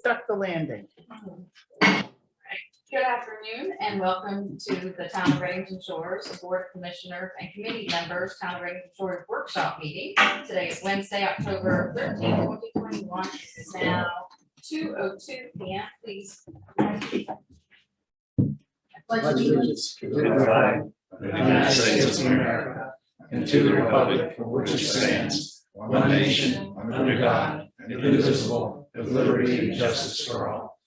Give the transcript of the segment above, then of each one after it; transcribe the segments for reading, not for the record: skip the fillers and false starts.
stuck the landing. Good afternoon and welcome to the Town of Redington Shores Board of Commissioners and Committee Members Town of Redington Shores Workshop Meeting. Today is Wednesday, October 13, 2021. It is now 2:02 p.m. Please. Pledge allegiance to the flag of the United States of America and to the republic for which it stands, one nation, under God, indivisible, with liberty and justice for all.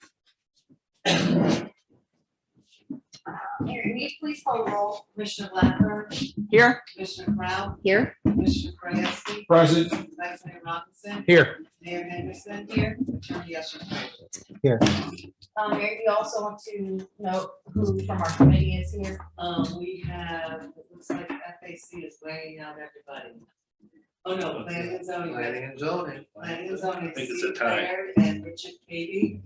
Mary, will you please call the roll? Commissioner Blackburn, Here. Commissioner Brown, Here. Commissioner Krajewski, Present. Vice Mayor Robinson, Here. Mayor Henderson here, Attorney Usher. Here. Mary, do you also want to note who from our committee is here? We have, it looks like FAC is weighing out everybody. Oh, no, planning and zoning. Planning and zoning. Planning and zoning. I think it's a Steve tie. Baird and Richard Cady.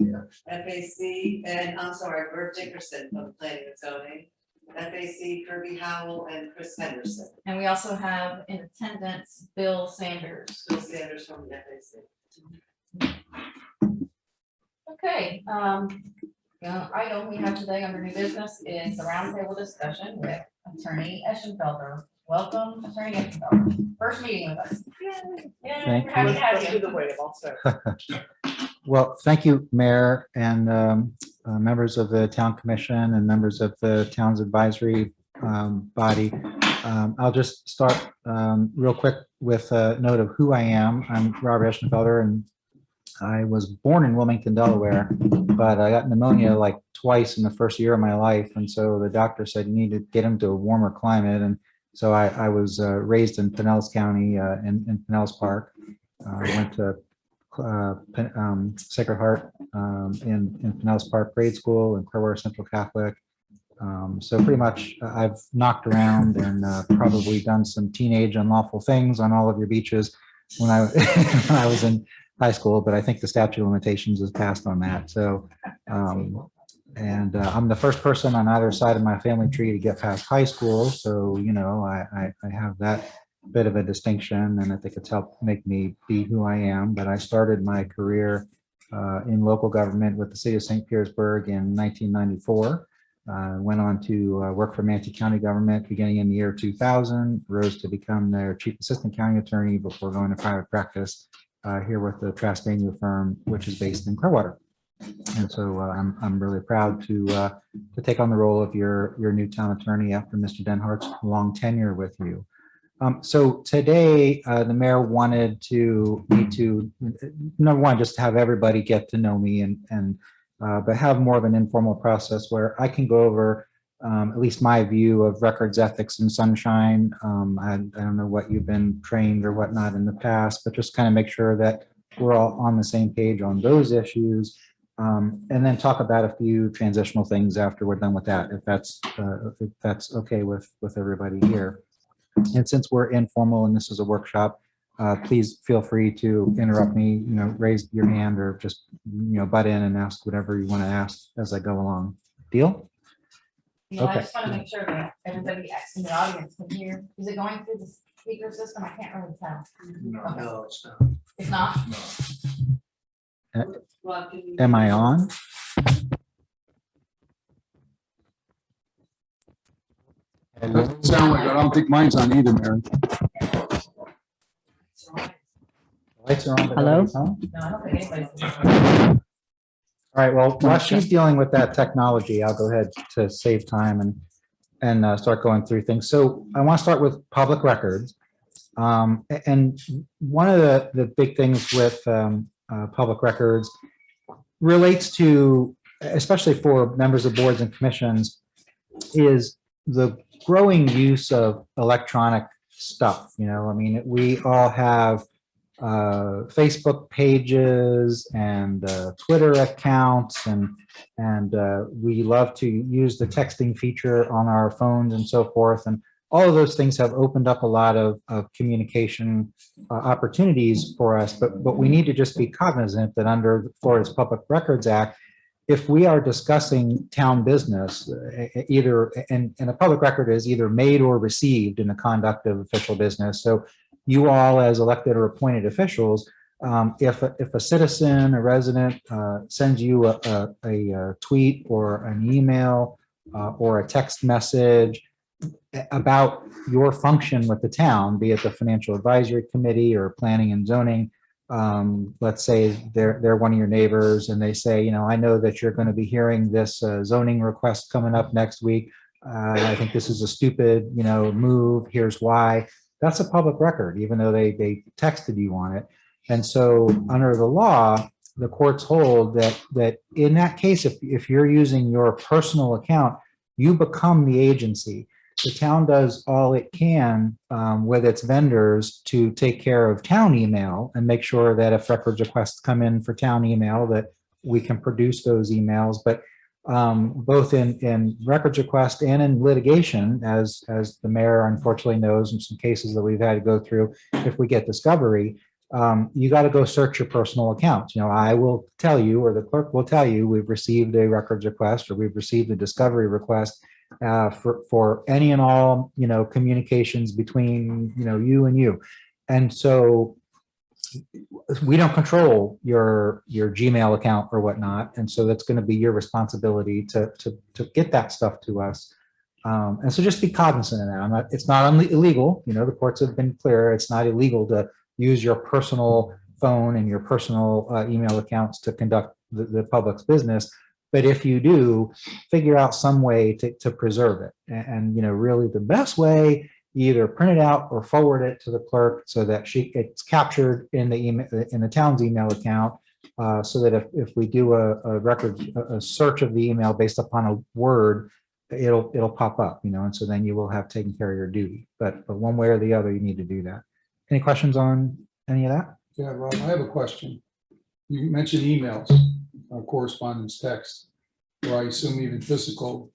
FAC, and I'm sorry, Bert Dickerson from planning and zoning. FAC, Kirby Howell and Chris Henderson. And we also have in attendance Bill Sanders. Bill Sanders from the FAC. Okay, the item we have today under new business is the roundtable discussion with Attorney Eschenfelder. Welcome, Attorney Eschenfelder. First meeting with us. Yay. Thank We're happy to have Let's do you. the wave also. Well, thank you, Mayor, and members of the Town Commission and members of the Town's Advisory Body. I'll just start real quick with a note of who I am. I'm Robert Eschenfelder, and I was born in Wilmington, Delaware, but I got pneumonia like twice in the first year of my life, and so the doctor said you need to get him to a warmer climate, and so I was raised in Pinellas County in Pinellas Park. I went to Sacred Heart in Pinellas Park grade school and Clearwater Central Catholic. So pretty much I've knocked around and probably done some teenage unlawful things on all of your beaches when I when I was in high school, but I think the statute of limitations is passed on that. So I'm the first person on either side of my family tree to get past high school. So, you know, I have that bit of a distinction, and I think it's helped make me be who I am. But I started my career in local government with the city of St. Petersburg in 1994. Went on to work for Manatee County government beginning in the year 2000, rose to become their chief assistant county attorney before going to private practice here with the Trastania firm, which is based in Clearwater. And so I'm really proud to take on the role of your new town attorney after Mr. Denhart's long tenure with you. So today, the mayor wanted me to, number one, just have everybody get to know me but have more of an informal process where I can go over at least my view of records ethics and sunshine. I don't know what you've been trained or whatnot in the past, but just kind of make sure that we're all on the same page on those issues. And then talk about a few transitional things after we're done with that, if that's okay with everybody here. And since we're informal and this is a workshop, please feel free to interrupt me, you know, raise your hand or just, you know, butt in and ask whatever you want to ask as I go along. Deal? You know, I Okay. just want to make sure that everybody in the audience can hear. Is it going through the speaker system? I can't really tell. No, it's not. It's not? Well, can you- Am I on? It doesn't sound like it. I don't think mine's on either, Mary. Lights are on. but Hello? nobody's on? No, I don't think anybody's. All right, well, while she's dealing with that technology, I'll go ahead to save time and start going through things. So I want to start with public records. And one of the big things with public records relates to, especially for members of boards and commissions, is the growing use of electronic stuff. You know, I mean, we all have Facebook pages and Twitter accounts, and we love to use the texting feature on our phones and so forth. And all of those things have opened up a lot of communication opportunities for us, but we need to just be cognizant that under the Florida's Public Records Act, if we are discussing town business, either, and a public record is either made or received in the conduct of official business. So you all as elected or appointed officials If a citizen, a resident sends you a tweet or an email or a text message about your function with the town, be it the financial advisory committee or planning and zoning, let's say they're one of your neighbors and they say, you know, I know that you're going to be hearing this zoning request coming up next week. I think this is a stupid, you know, move. Here's why. That's a public record, even though they texted you on it. And so under the law, the courts hold that in that case, if you're using your personal account, you become the agency. The town does all it can with its vendors to take care of town email and make sure that if records requests come in for town email, that we can produce those emails. But both in records request and in litigation, as the mayor unfortunately knows in some cases that we've had to go through, if we get discovery, you got to go search your personal accounts. You know, I will tell you, or the clerk will tell you, we've received a records request or we've received a discovery request for any and all, you know, communications between, you know, you and you. And so we don't control your Gmail account or whatnot. And so that's going to be your responsibility to get that stuff to us. And so just be cognizant of that. It's not illegal. You know, the courts have been clear. It's not illegal to use your personal phone and your personal email accounts to conduct the public's business. But if you do, figure out some way to preserve it. And, you know, really the best way, either print it out or forward it to the clerk so that it's captured in the email, in the town's email account, so that if we do a search of the email based upon a word, it'll pop up, you know, and so then you will have taken care of your duty. But one way or the other, you need to do that. Any questions on any of that? Yeah, Rob, I have a question. You mentioned emails, correspondence, text, or I assume even physical,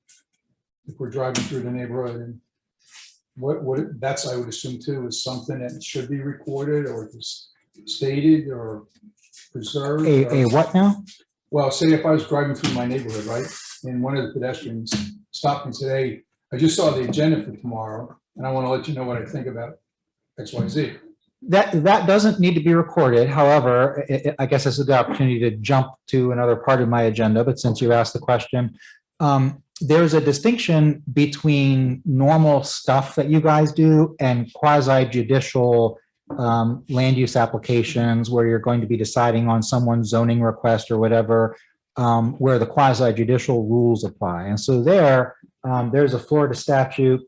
if we're driving through the neighborhood. And what that's, I would assume too, is something that should be recorded or just stated or preserved. A what now? Well, say if I was driving through my neighborhood, right, and one of the pedestrians stopped me today, I just saw the agenda for tomorrow, and I want to let you know what I think about XYZ. That doesn't need to be recorded. However, I guess this is the opportunity to jump to another part of my agenda, but since you asked the question, there's a distinction between normal stuff that you guys do and quasi-judicial land use applications where you're going to be deciding on someone's zoning request or whatever, where the quasi-judicial rules apply. And so there's a Florida statute.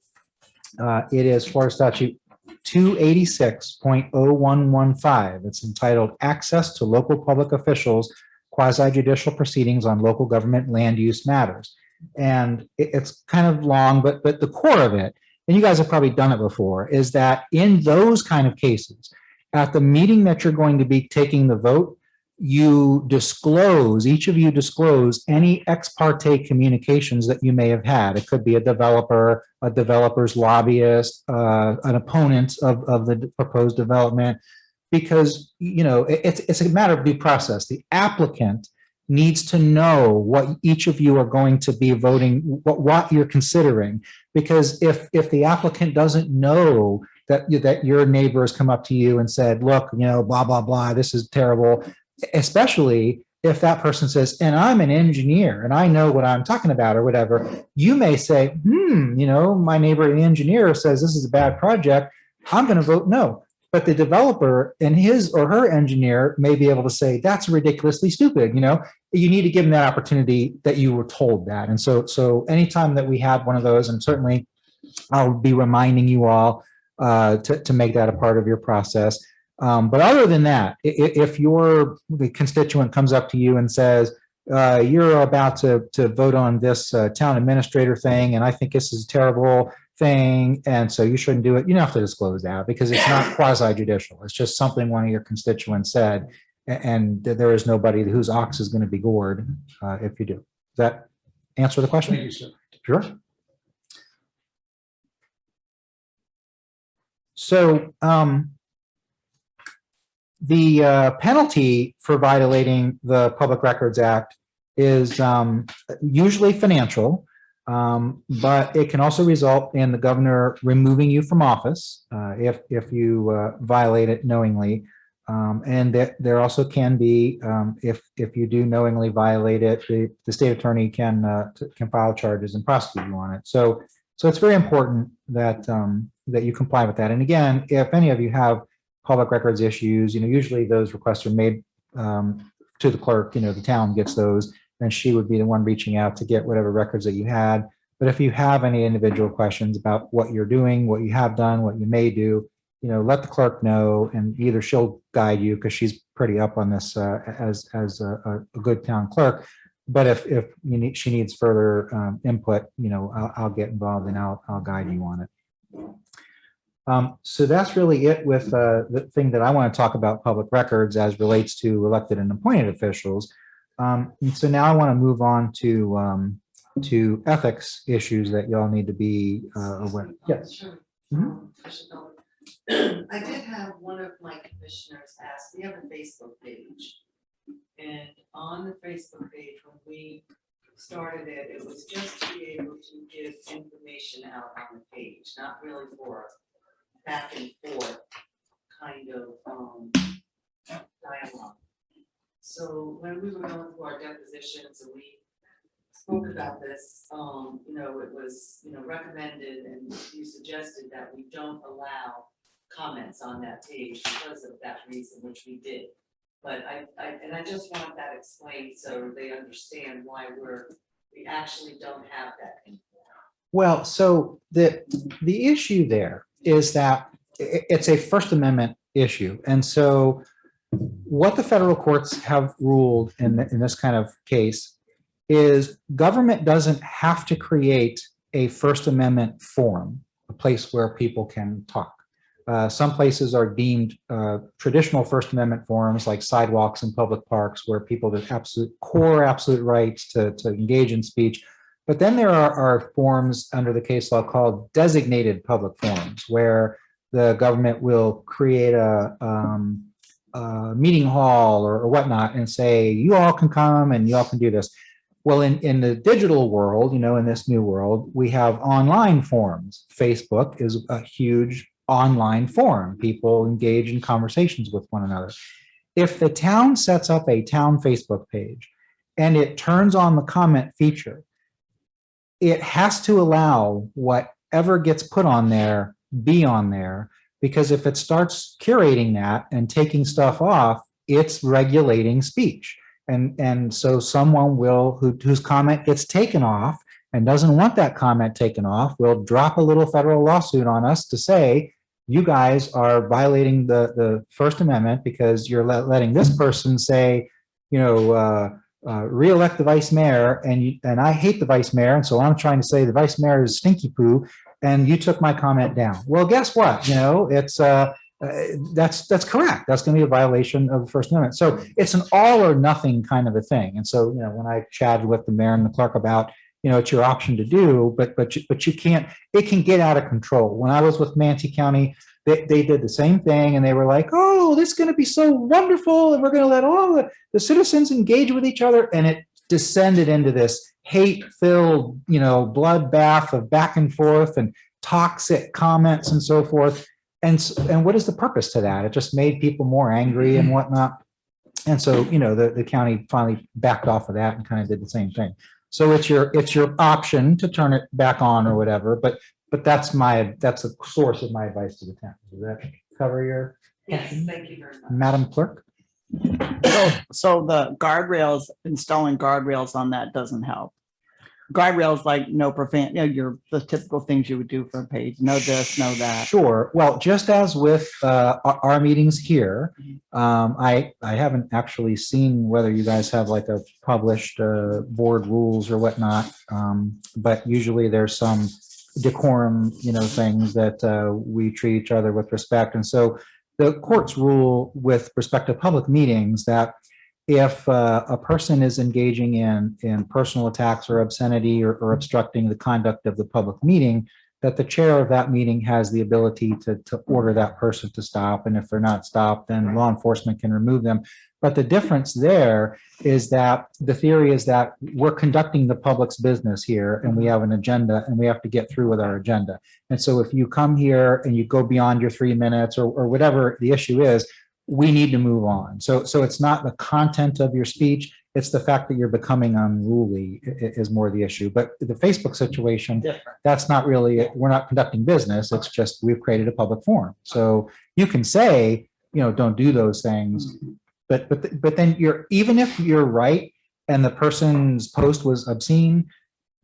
It is Florida statute 286.0115. It's entitled Access to Local Public Officials, Quasi-Judicial Proceedings on Local Government Land Use Matters. And it's kind of long, but the core of it, and you guys have probably done it before, is that in those kind of cases, at the meeting that you're going to be taking the vote, you disclose, each of you disclose any ex parte communications that you may have had. It could be a developer's lobbyist, an opponent of the proposed development, because, you know, it's a matter of due process. The applicant needs to know what each of you are going to be voting, what you're considering, because if the applicant doesn't know that your neighbor has come up to you and said, look, you know, blah, blah, blah, this is terrible, especially if that person says, and I'm an engineer and I know what I'm talking about or whatever, you may say, you know, my neighbor, the engineer, says this is a bad project, I'm going to vote no. But the developer and his or her engineer may be able to say, that's ridiculously stupid. You know, you need to give them that opportunity that you were told that. And so anytime that we have one of those, and certainly I'll be reminding you all to make that a part of your process. But other than that, if the constituent comes up to you and says, you're about to vote on this town administrator thing, and I think this is a terrible thing, and so you shouldn't do it, you don't have to disclose that because it's not quasi-judicial. It's just something one of your constituents said, and there is nobody whose ox is going to be gored if you do. Does that answer the question? Thank you, sir. Sure. So the penalty for violating the Public Records Act is usually financial, but it can also result in the governor removing you from office if you violate it knowingly. And there also can be, if you do knowingly violate it, the state attorney can file charges and prosecute you on it. So it's very important that that you comply with that. And again, if any of you have public records issues, usually those requests are made to the clerk. The town gets those, and she would be the one reaching out to get whatever records that you had. But if you have any individual questions about what you're doing, what you have done, what you may do, let the clerk know, and either she'll guide you because she's pretty up on this as a good town clerk. But if she needs further input, I'll get involved and I'll guide you on it. So that's really it with the thing that I want to talk about public records as relates to elected and appointed officials. And so now I want to move on to ethics issues that y'all need to be aware. Yes. Sure. Mhm. I did have one of my commissioners ask, we have a Facebook page. And on the Facebook page, when we started it, it was just to be able to give information out on the page, not really for back and forth kind of dialogue. So when we were going through our depositions and we spoke about this, it was, recommended, and you suggested that we don't allow comments on that page because of that reason, which we did. But I just want that explained so they understand why we actually don't have that anymore. Well, so the issue there is that it's a First Amendment issue. And so what the federal courts have ruled in this kind of case is government doesn't have to create a First Amendment forum, a place where people can talk. Some places are deemed traditional First Amendment forums, like sidewalks and public parks, where people have absolute rights to engage in speech. But then there are forums under the case law called designated public forums, where the government will create a meeting hall or whatnot and say, you all can come and you all can do this. Well, in the digital world, in this new world, we have online forums. Facebook is a huge online forum. People engage in conversations with one another. If the town sets up a town Facebook page and it turns on the comment feature, it has to allow whatever gets put on there be on there, because if it starts curating that and taking stuff off, it's regulating speech. And so someone whose comment gets taken off and doesn't want that comment taken off will drop a little federal lawsuit on us to say, you guys are violating the First Amendment because you're letting this person say, re-elect the vice mayor, and I hate the vice mayor, and so I'm trying to say the vice mayor is stinky poo, and you took my comment down. Well, guess what? It's that's correct. That's going to be a violation of the First Amendment. So it's an all or nothing kind of a thing. And so when I chatted with the mayor and the clerk about, it's your option to do, but you can't. It can get out of control. When I was with Manatee County, they did the same thing, and they were like, "Oh, this is going to be so wonderful, and we're going to let all the citizens engage with each other," and it descended into this hate-filled, bloodbath of back and forth and toxic comments and so forth. And what is the purpose to that? It just made people more angry and whatnot. And so, the county finally backed off of that and kind of did the same thing. So it's your option to turn it back on or whatever, but that's the source of my advice to the town. Does that cover your Yes, question, thank you very much. Madam Clerk? So the guardrails, installing guardrails on that doesn't help. Guardrails like no the typical things you would do for a page, no this, no that. Sure. Well, just as with our meetings here, I haven't actually seen whether you guys have like a published board rules or whatnot, but usually there's some decorum, things that we treat each other with respect. And so the courts rule with respect to public meetings that if a person is engaging in personal attacks or obscenity or obstructing the conduct of the public meeting, that the chair of that meeting has the ability to order that person to stop. And if they're not stopped, then law enforcement can remove them. But the difference there is that the theory is that we're conducting the public's business here, and we have an agenda, and we have to get through with our agenda. And so if you come here and you go beyond your 3 minutes or whatever the issue is, we need to move on. So it's not the content of your speech, it's the fact that you're becoming unruly is more the issue. But the Facebook situation, Different. that's not really, we're not conducting business. It's just we've created a public forum. So you can say, don't do those things. But then even if you're right and the person's post was obscene,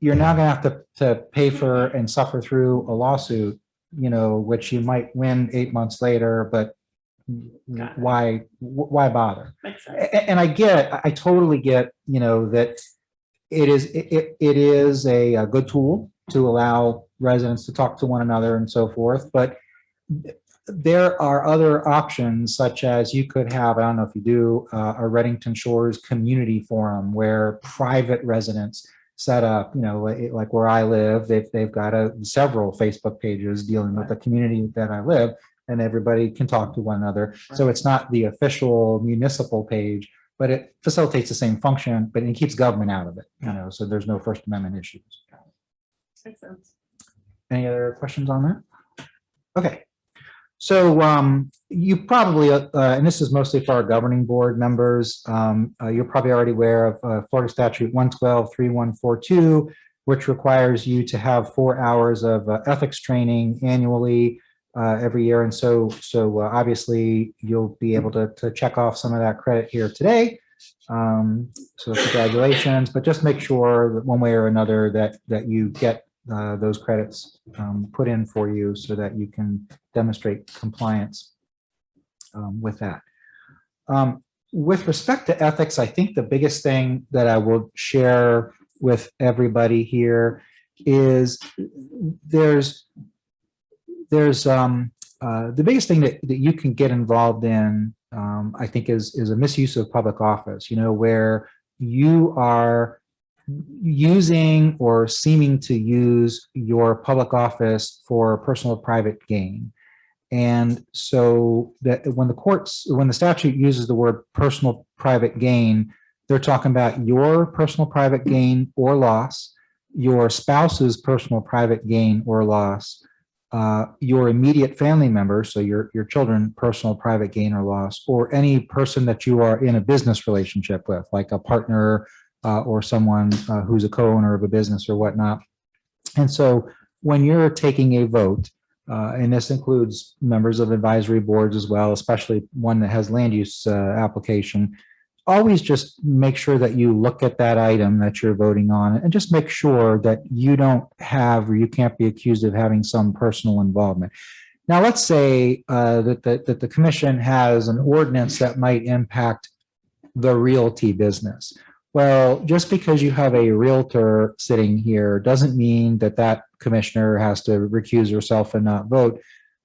you're now going to have to pay for and suffer through a lawsuit, which you might win 8 months later, but why bother? Makes sense. And I totally get, that it is a good tool to allow residents to talk to one another and so forth, but there are other options, such as you could have, I don't know if you do, a Redington Shores community forum where private residents set up, like where I live, they've got several Facebook pages dealing with the community that I live, and everybody can talk to one another. So it's not the official municipal page, but it facilitates the same function, but it keeps government out of it, so there's no First Amendment issues. Makes sense. Any other questions on that? Okay. So you probably, and this is mostly for our governing board members, you're probably already aware of Florida Statute 112.3142, which requires you to have 4 hours of ethics training annually every year. And so obviously you'll be able to check off some of that credit here today. So congratulations, but just make sure that one way or another that you get those credits put in for you so that you can demonstrate compliance with that. With respect to ethics, I think the biggest thing that I will share with everybody here is the biggest thing that you can get involved in, I think, is a misuse of public office, where you are using or seeming to use your public office for personal private gain. And so that when the statute uses the word personal private gain, they're talking about your personal private gain or loss, your spouse's personal private gain or loss, your immediate family members, so your children, personal private gain or loss, or any person that you are in a business relationship with, like a partner or someone who's a co-owner of a business or whatnot. And so when you're taking a vote, and this includes members of advisory boards as well, especially one that has land use application, always just make sure that you look at that item that you're voting on and just make sure that you don't have, or you can't be accused of having some personal involvement. Now, let's say that the commission has an ordinance that might impact the realty business. Well, just because you have a realtor sitting here doesn't mean that that commissioner has to recuse herself and not vote,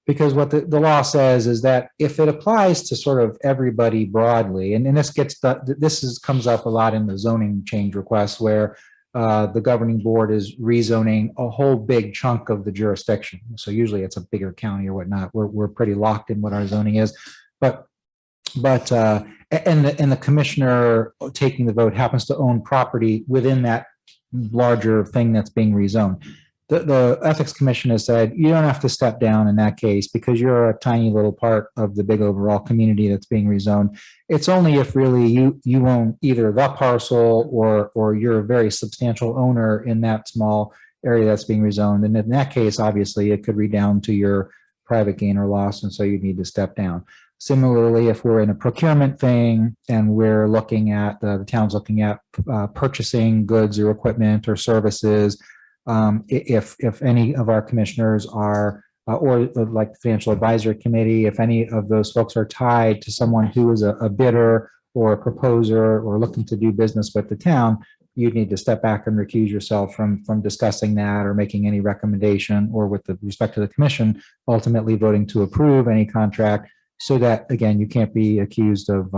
because what the law says is that if it applies to sort of everybody broadly, and this comes up a lot in the zoning change requests where the governing board is rezoning a whole big chunk of the jurisdiction. So usually it's a bigger county or whatnot. We're pretty locked in what our zoning is, and the commissioner taking the vote happens to own property within that larger thing that's being rezoned. The Ethics Commission has said you don't have to step down in that case because you're a tiny little part of the big overall community that's being rezoned. It's only if really you own either the parcel or you're a very substantial owner in that small area that's being rezoned. And in that case, obviously, it could redound to your private gain or loss, and so you need to step down. Similarly, if we're in a procurement thing and we're looking at, the town's looking at purchasing goods or equipment or services, if any of our commissioners are, or like the Financial Advisory Committee, if any of those folks are tied to someone who is a bidder or a proposer or looking to do business with the town, you'd need to step back and recuse yourself from discussing that or making any recommendation, or with respect to the commission, ultimately voting to approve any contract, so that, again, you can't be accused of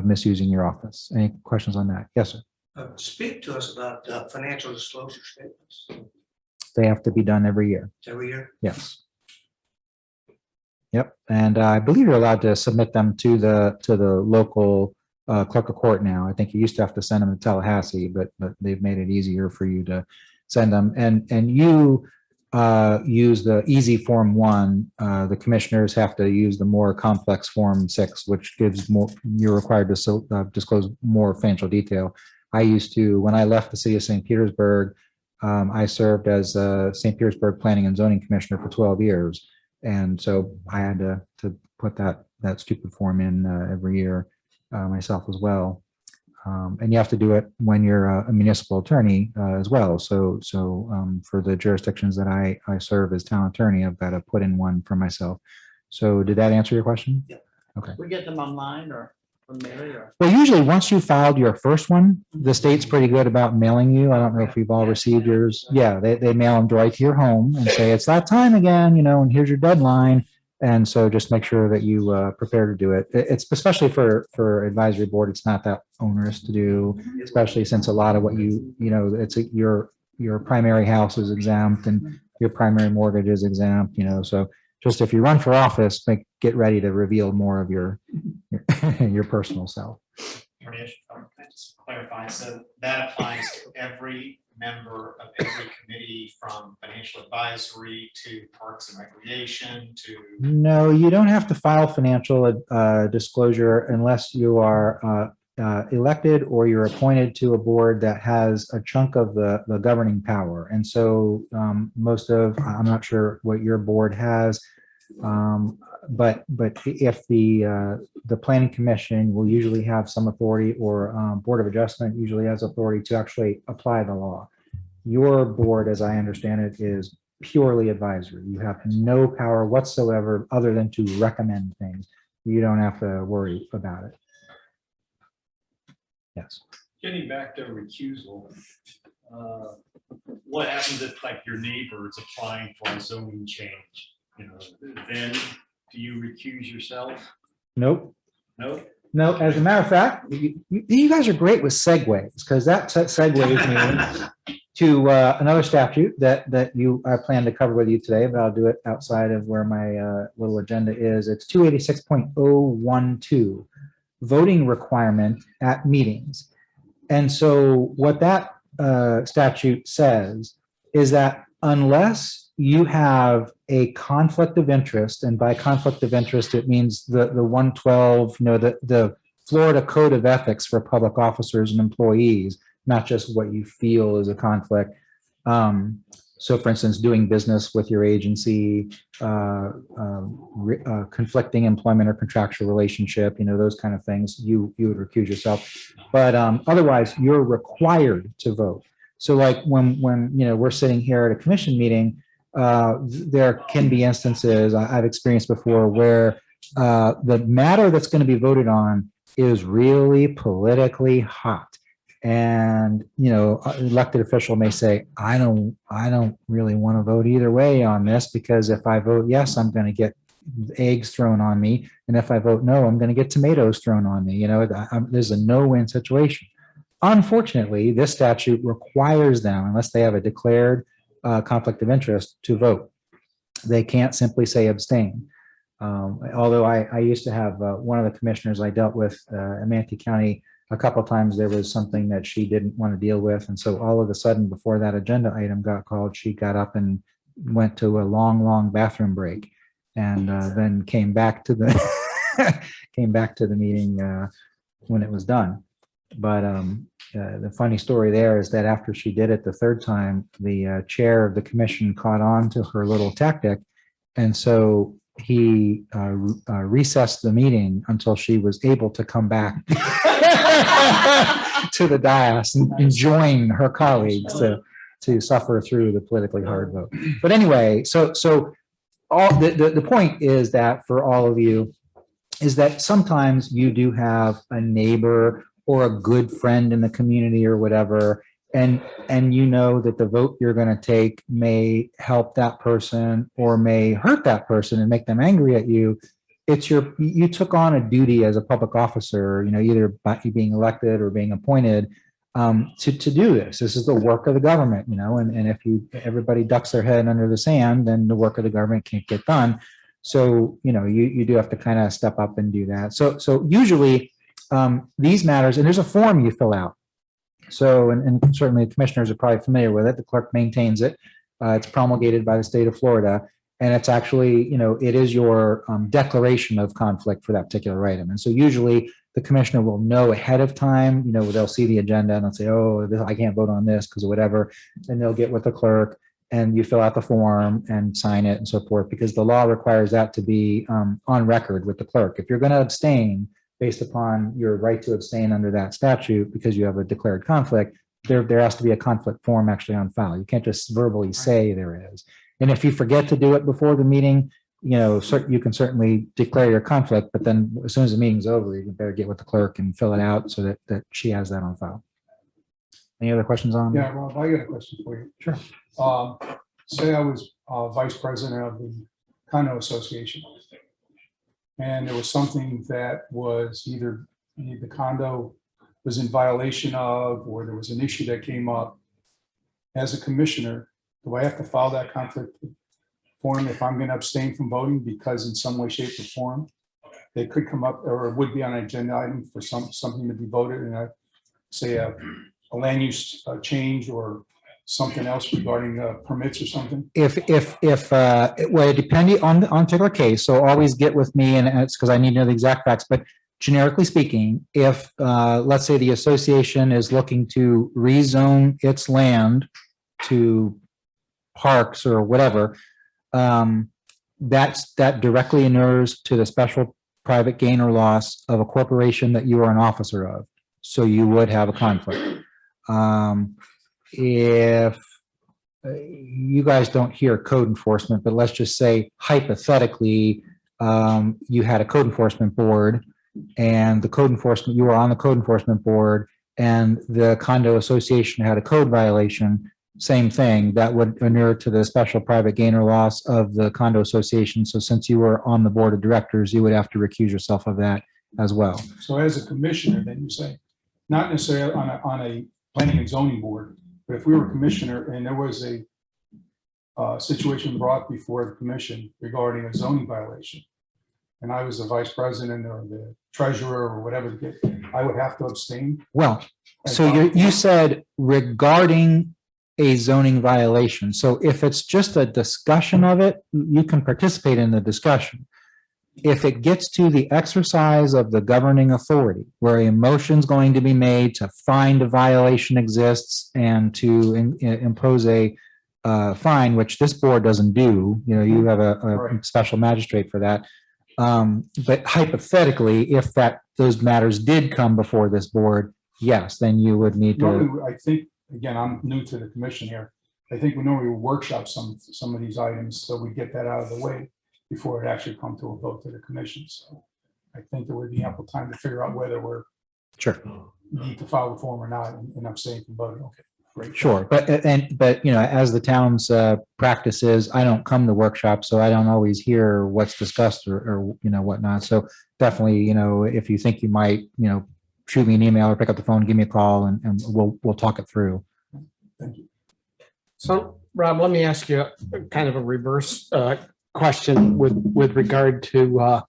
misusing your office. Any questions on that? Yes, sir. Speak to us about financial disclosure statements They have to be done every year. every year. Yes. Yep. And I believe you're allowed to submit them to the local clerk of court now. I think you used to have to send them to Tallahassee, but they've made it easier for you to send them. And you use the easy Form 1, the commissioners have to use the more complex Form 6, which gives more, you're required to disclose more financial detail. I used to, when I left the city of St. Petersburg, I served as a St. Petersburg Planning and Zoning Commissioner for 12 years. And so I had to put that stupid form in every year myself as well. And you have to do it when you're a municipal attorney as well. So for the jurisdictions that I serve as town attorney, I've got to put in one for myself. So did that answer your question? Yeah. Okay. We get them online or from Mary or? Well, usually once you filed your first one, the state's pretty good about mailing you. I don't know if you've all received yours. Yeah, they mail them right to your home and say, it's that time again, and here's your deadline. And so just make sure that you prepare to do it. It's especially for advisory board. It's not that onerous to do, especially since a lot of what your primary house is exempt and your primary mortgage is exempt, so just if you run for office, get ready to reveal more of your personal self. Just clarify, so that applies to every member of every committee, from financial advisory to parks and recreation to. No, you don't have to file financial disclosure unless you are elected or you're appointed to a board that has a chunk of the governing power. And so most of, I'm not sure what your board has, but if the planning commission will usually have some authority, or board of adjustment usually has authority to actually apply the law. Your board, as I understand it, is purely advisory. You have no power whatsoever other than to recommend things. You don't have to worry about it. Yes. Getting back to recusal, what happens if like your neighbor is applying for a zoning change? Then do you recuse yourself? Nope. No. No, as a matter of fact, you guys are great with segues, because that segues me to another statute that I plan to cover with you today, but I'll do it outside of where my little agenda is. It's 286.012, voting requirement at meetings. And so what that statute says is that unless you have a conflict of interest, and by conflict of interest, it means the 112, the Florida Code of Ethics for public officers and employees, not just what you feel is a conflict. So for instance, doing business with your agency, conflicting employment or contractual relationship, those kind of things, you would recuse yourself. But otherwise, you're required to vote. So like when we're sitting here at a commission meeting, there can be instances I've experienced before where the matter that's going to be voted on is really politically hot. And, elected official may say, I don't really want to vote either way on this, because if I vote yes, I'm going to get eggs thrown on me. And if I vote no, I'm going to get tomatoes thrown on me. There's a no-win situation. Unfortunately, this statute requires them, unless they have a declared conflict of interest, to vote. They can't simply say abstain. Although I used to have one of the commissioners I dealt with in Manatee County, a couple of times there was something that she didn't want to deal with. And so all of a sudden, before that agenda item got called, she got up and went to a long bathroom break, and then came back to the meeting when it was done. But the funny story there is that after she did it the third time, the chair of the commission caught on to her little tactic. And so he recessed the meeting until she was able to come back to the dais and join her colleagues to suffer through the politically hard vote. But anyway, so all the point is that for all of you is that sometimes you do have a neighbor or a good friend in the community or whatever, and that the vote you're going to take may help that person or may hurt that person and make them angry at you. You took on a duty as a public officer, either by being elected or being appointed, to do this. This is the work of the government, and if everybody ducks their head under the sand, then the work of the government can't get done. So, you do have to kind of step up and do that. So usually these matters, and there's a form you fill out. So, and certainly the commissioners are probably familiar with it. The clerk maintains it. It's promulgated by the state of Florida. And it's actually, it is your declaration of conflict for that particular item. And so usually the commissioner will know ahead of time, they'll see the agenda and they'll say, oh, I can't vote on this because of whatever. And they'll get with the clerk and you fill out the form and sign it and so forth, because the law requires that to be on record with the clerk. If you're going to abstain based upon your right to abstain under that statute because you have a declared conflict, there has to be a conflict form actually on file. You can't just verbally say there is. And if you forget to do it before the meeting, you can certainly declare your conflict, but then as soon as the meeting's over, you better get with the clerk and fill it out so that she has that on file. Any other questions on? Yeah, Rob, I got a question for you. Sure. Say I was vice president of the condo association, and there was something that was either the condo was in violation of, or there was an issue that came up. As a commissioner, do I have to file that conflict form if I'm going to abstain from voting because in some way, shape, or form they could come up or would be on an agenda item for something to be voted, and I say a land use change or something else regarding permits or something? Well, depending on the particular case, so always get with me, and it's because I need to know the exact facts, but generically speaking, if let's say the association is looking to rezone its land to parks or whatever, that directly inures to the special private gain or loss of a corporation that you are an officer of. So you would have a conflict. If you guys don't hear code enforcement, but let's just say hypothetically, you had a code enforcement board and you were on the code enforcement board and the condo association had a code violation, same thing, that would inure to the special private gain or loss of the condo association. So since you were on the board of directors, you would have to recuse yourself of that as well. So as a commissioner, then you say, not necessarily on a planning and zoning board, but if we were a commissioner and there was a situation brought before the commission regarding a zoning violation, and I was the vice president or the treasurer or whatever, I would have to abstain. Well, so you said regarding a zoning violation. So if it's just a discussion of it, you can participate in the discussion. If it gets to the exercise of the governing authority, where a motion is going to be made to find a violation exists and to impose a fine, which this board doesn't do, you have a special magistrate for that. But hypothetically, if those matters did come before this board, yes, then you would need to. Normally, I think, again, I'm new to the commission here. I think we normally workshop some of these items, so we get that out of the way before it actually come to a vote to the commission. So I think there would be ample time to figure out whether we're Sure. need to file the form or not, and abstain from voting. Okay, great. Sure, but as the town's practice is, I don't come to workshops, so I don't always hear what's discussed or whatnot. So definitely, if you think you might, shoot me an email or pick up the phone, give me a call, and we'll talk it through. Thank you. So, Rob, let me ask you kind of a reverse question with regard to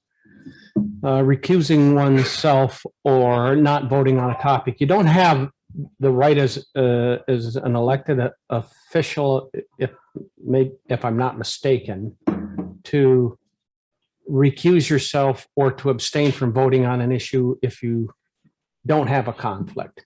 recusing oneself or not voting on a topic. You don't have the right as an elected official, if I'm not mistaken, to recuse yourself or to abstain from voting on an issue if you don't have a conflict.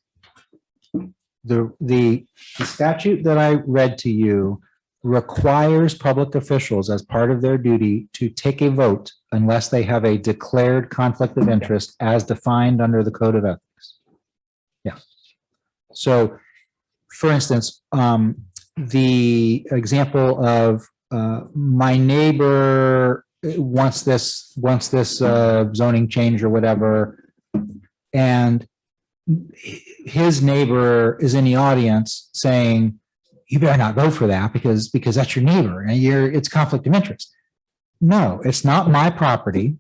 The statute that I read to you requires public officials as part of their duty to take a vote unless they have a declared conflict of interest as defined under the Code of Ethics. Yeah. So, for instance, the example of my neighbor wants this zoning change or whatever, and his neighbor is in the audience saying, you better not vote for that because that's your neighbor and it's conflict of interest. No, it's not my property.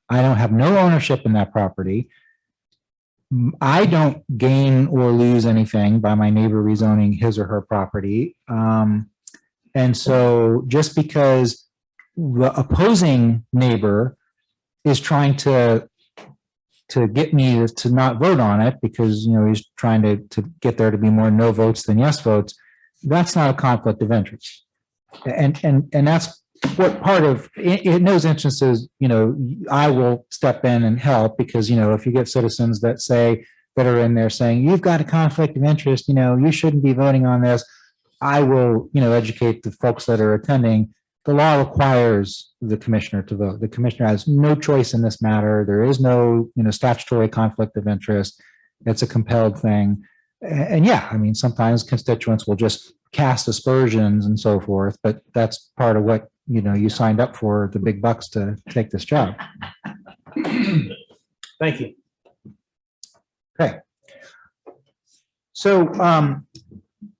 I don't have no ownership in that property. I don't gain or lose anything by my neighbor rezoning his or her property. And so just because the opposing neighbor is trying to get me to not vote on it because, he's trying to get there to be more no votes than yes votes, that's not a conflict of interest. And that's what part of, in those instances, I will step in and help because, if you get citizens that are in there saying, you've got a conflict of interest, you shouldn't be voting on this. I will, educate the folks that are attending. The law requires the commissioner to vote. The commissioner has no choice in this matter. There is no, statutory conflict of interest. It's a compelled thing. And yeah, I mean, sometimes constituents will just cast aspersions and so forth, but that's part of what, you signed up for, the big bucks to take this job. Thank you. Okay. So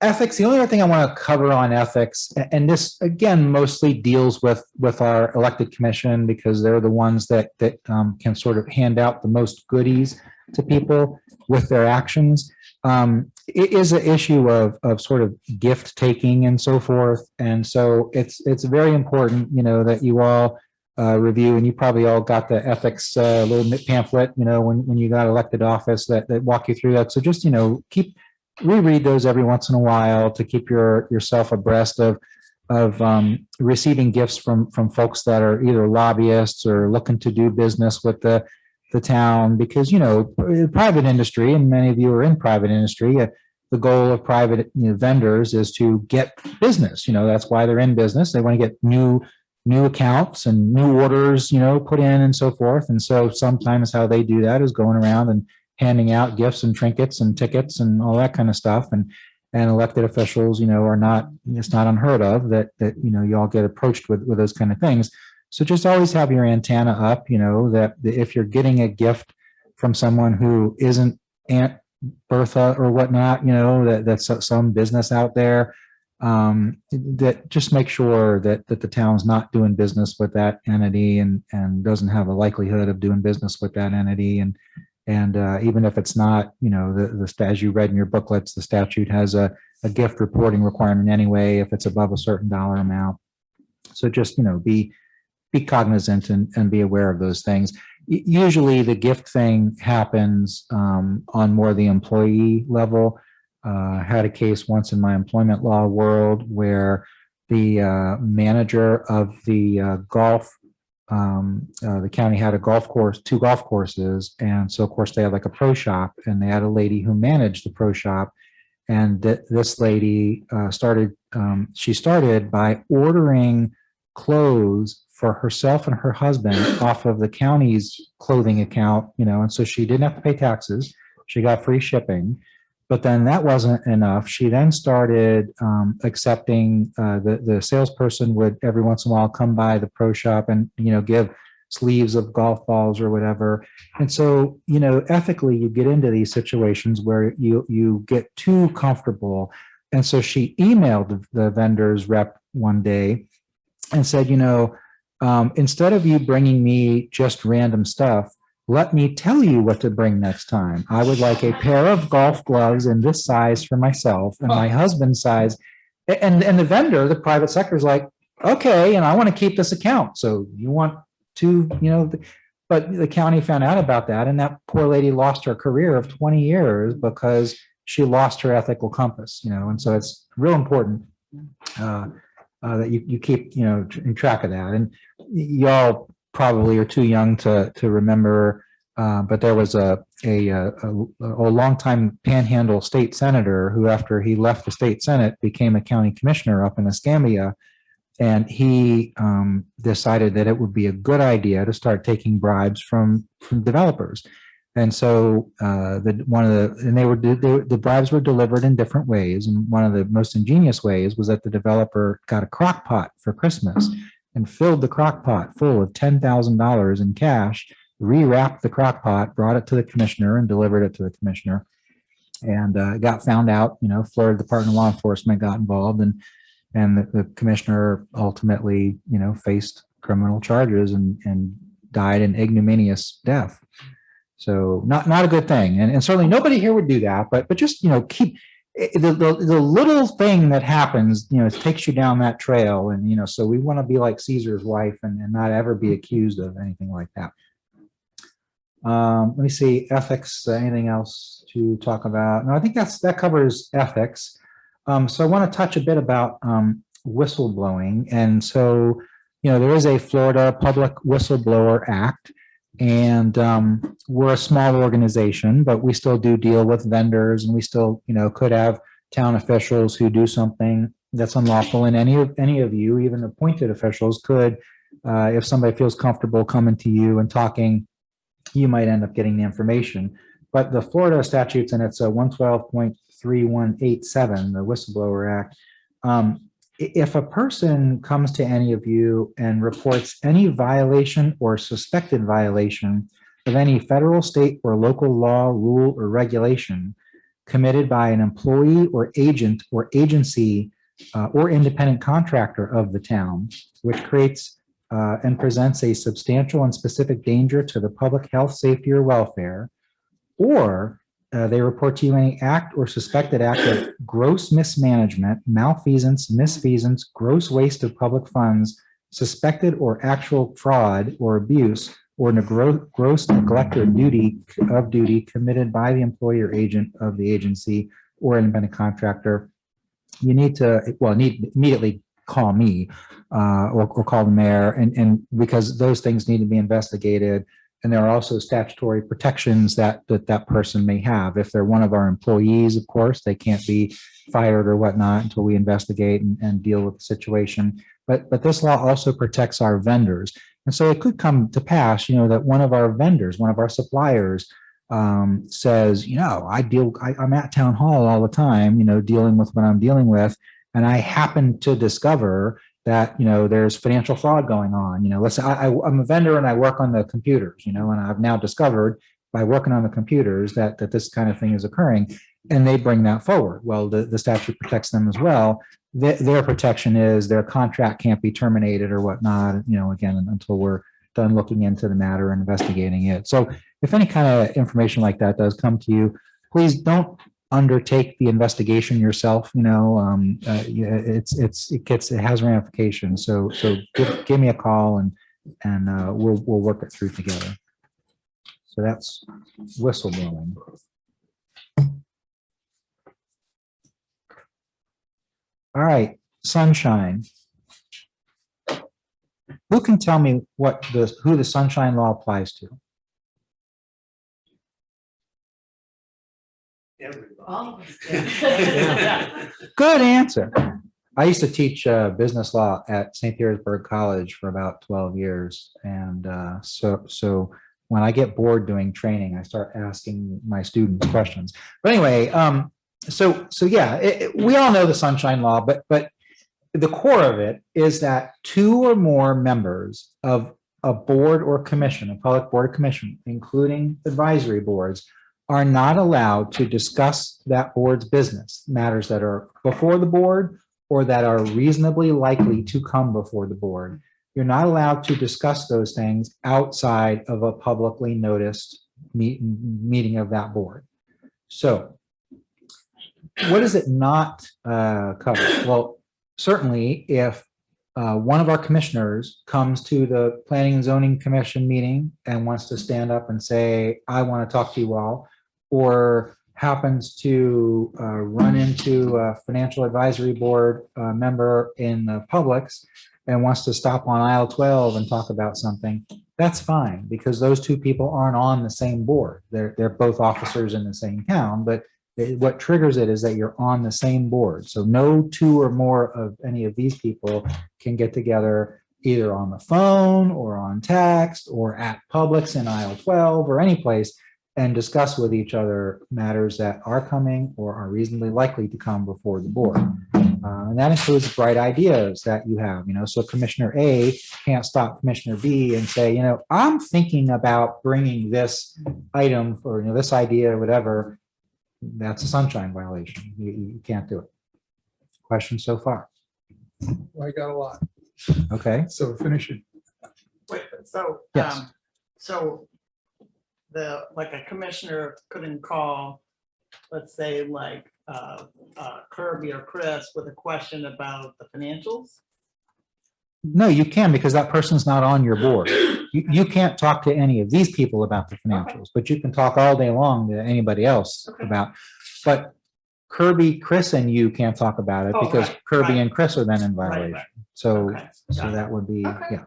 ethics, the only other thing I want to cover on ethics, and this again mostly deals with our elected commission because they're the ones that can sort of hand out the most goodies to people with their actions. It is an issue of sort of gift taking and so forth. And so it's very important, that you all review, and you probably all got the ethics little pamphlet, when you got elected office that walk you through that. So just, reread those every once in a while to keep yourself abreast of receiving gifts from folks that are either lobbyists or looking to do business with the town, because private industry, and many of you are in private industry, the goal of private vendors is to get business. That's why they're in business. They want to get new accounts and new orders put in and so forth. And so sometimes how they do that is going around and handing out gifts and trinkets and tickets and all that kind of stuff. And elected officials are not, it's not unheard of that you all get approached with those kind of things. So just always have your antenna up, that if you're getting a gift from someone who isn't Aunt Bertha or whatnot, that's some business out there, that just make sure that the town's not doing business with that entity and doesn't have a likelihood of doing business with that entity. And even if it's not, as you read in your booklets, the statute has a gift reporting requirement anyway, if it's above a certain dollar amount. So just, be cognizant and be aware of those things. Usually the gift thing happens on more the employee level. Had a case once in my employment law world where the manager of the golf, the county had a golf course, 2 golf courses. And so of course they had like a pro shop, and they had a lady who managed the pro shop. And this lady started by ordering clothes for herself and her husband off of the county's clothing account, and so she didn't have to pay taxes. She got free shipping. But then that wasn't enough. She then started accepting the salesperson would every once in a while come by the pro shop and, give sleeves of golf balls or whatever. And so, ethically, you get into these situations where you get too comfortable. And so she emailed the vendor's rep one day and said, instead of you bringing me just random stuff, let me tell you what to bring next time. I would like a pair of golf gloves in this size for myself and my husband's size. And the vendor, the private sector, is like, okay, and I want to keep this account. So you want to, but the county found out about that, and that poor lady lost her career of 20 years because she lost her ethical compass, and so it's real important that you keep, in track of that. And y'all probably are too young to remember, but there was a longtime Panhandle state senator who, after he left the state senate, became a county commissioner up in Escambia, and he decided that it would be a good idea to start taking bribes from developers. And so the bribes were delivered in different ways, and one of the most ingenious ways was that the developer got a crock pot for Christmas and filled the crock pot full of $10,000 in cash, rewrapped the crock pot, brought it to the commissioner, and delivered it to the commissioner. And got found out, Florida Department of Law Enforcement got involved, and the commissioner ultimately, faced criminal charges and died an ignominious death. So not a good thing. And certainly nobody here would do that, but just, keep the little thing that happens, it takes you down that trail. And, so we want to be like Caesar's wife and not ever be accused of anything like that. Let me see, ethics, anything else to talk about? No, I think that covers ethics. So I want to touch a bit about whistleblowing. And so, there is a Florida Public Whistleblower Act, and we're a small organization, but we still do deal with vendors, and we still, could have town officials who do something that's unlawful, and any of you, even appointed officials, could, if somebody feels comfortable coming to you and talking, you might end up getting the information. But the Florida statutes, and it's a 112.3187, the Whistleblower Act. If a person comes to any of you and reports any violation or suspected violation of any federal, state, or local law, rule, or regulation committed by an employee or agent or agency or independent contractor of the town, which creates and presents a substantial and specific danger to the public health, safety, or welfare, or they report to you any act or suspected act of gross mismanagement, malfeasance, misfeasance, gross waste of public funds, suspected or actual fraud or abuse, or gross neglect or duty committed by the employee or agent of the agency or independent contractor, you need to, immediately call me or call the mayor, and because those things need to be investigated. And there are also statutory protections that person may have. If they're one of our employees, of course, they can't be fired or whatnot until we investigate and deal with the situation. But this law also protects our vendors. And so it could come to pass, that one of our vendors, one of our suppliers says, I'm at town hall all the time, dealing with what I'm dealing with. And I happen to discover that, there's financial fraud going on. Let's say I'm a vendor and I work on the computers, and I've now discovered by working on the computers that this kind of thing is occurring, and they bring that forward. Well, the statute protects them as well. Their protection is their contract can't be terminated or whatnot, again, until we're done looking into the matter and investigating it. So if any kind of information like that does come to you, please don't undertake the investigation yourself. It has ramifications. So give me a call and we'll work it through together. So that's whistleblowing. All right, sunshine. Who can tell me who the sunshine law applies to? Oh, Good answer. I used to teach business law at St. Petersburg College for about 12 years. And so when I get bored doing training, I start asking my students questions. But anyway, so yeah, we all know the sunshine law, but the core of it is that two or more members of a board or commission, a public board or commission, including advisory boards, are not allowed to discuss that board's business, matters that are before the board or that are reasonably likely to come before the board. You're not allowed to discuss those things outside of a publicly noticed meeting of that board. So what does it not cover? Well, certainly if one of our commissioners comes to the Planning and Zoning Commission meeting and wants to stand up and say, I want to talk to you all, or happens to run into a financial advisory board member in the Publix and wants to stop on aisle 12 and talk about something, that's fine, because those two people aren't on the same board. They're both officers in the same town, but what triggers it is that you're on the same board. So no two or more of any of these people can get together either on the phone or on text or at Publix in aisle 12 or any place and discuss with each other matters that are coming or are reasonably likely to come before the board. And that includes bright ideas that you have, so Commissioner A can't stop Commissioner B and say, I'm thinking about bringing this item or, this idea or whatever. That's a sunshine violation. You can't do it. Questions so far? I got a lot. Okay. So finish it. Wait, so, Yes. So like a commissioner couldn't call, let's say like Kirby or Chris with a question about the financials? No, you can, because that person's not on your board. You can't talk to any of these people about the financials, but you can talk all day long to anybody else about. But Kirby, Chris, and you can't talk about it Oh, because right, Kirby right. and Chris are then in Right, violation. right. So, Okay, so got it. that would be, Okay. yeah.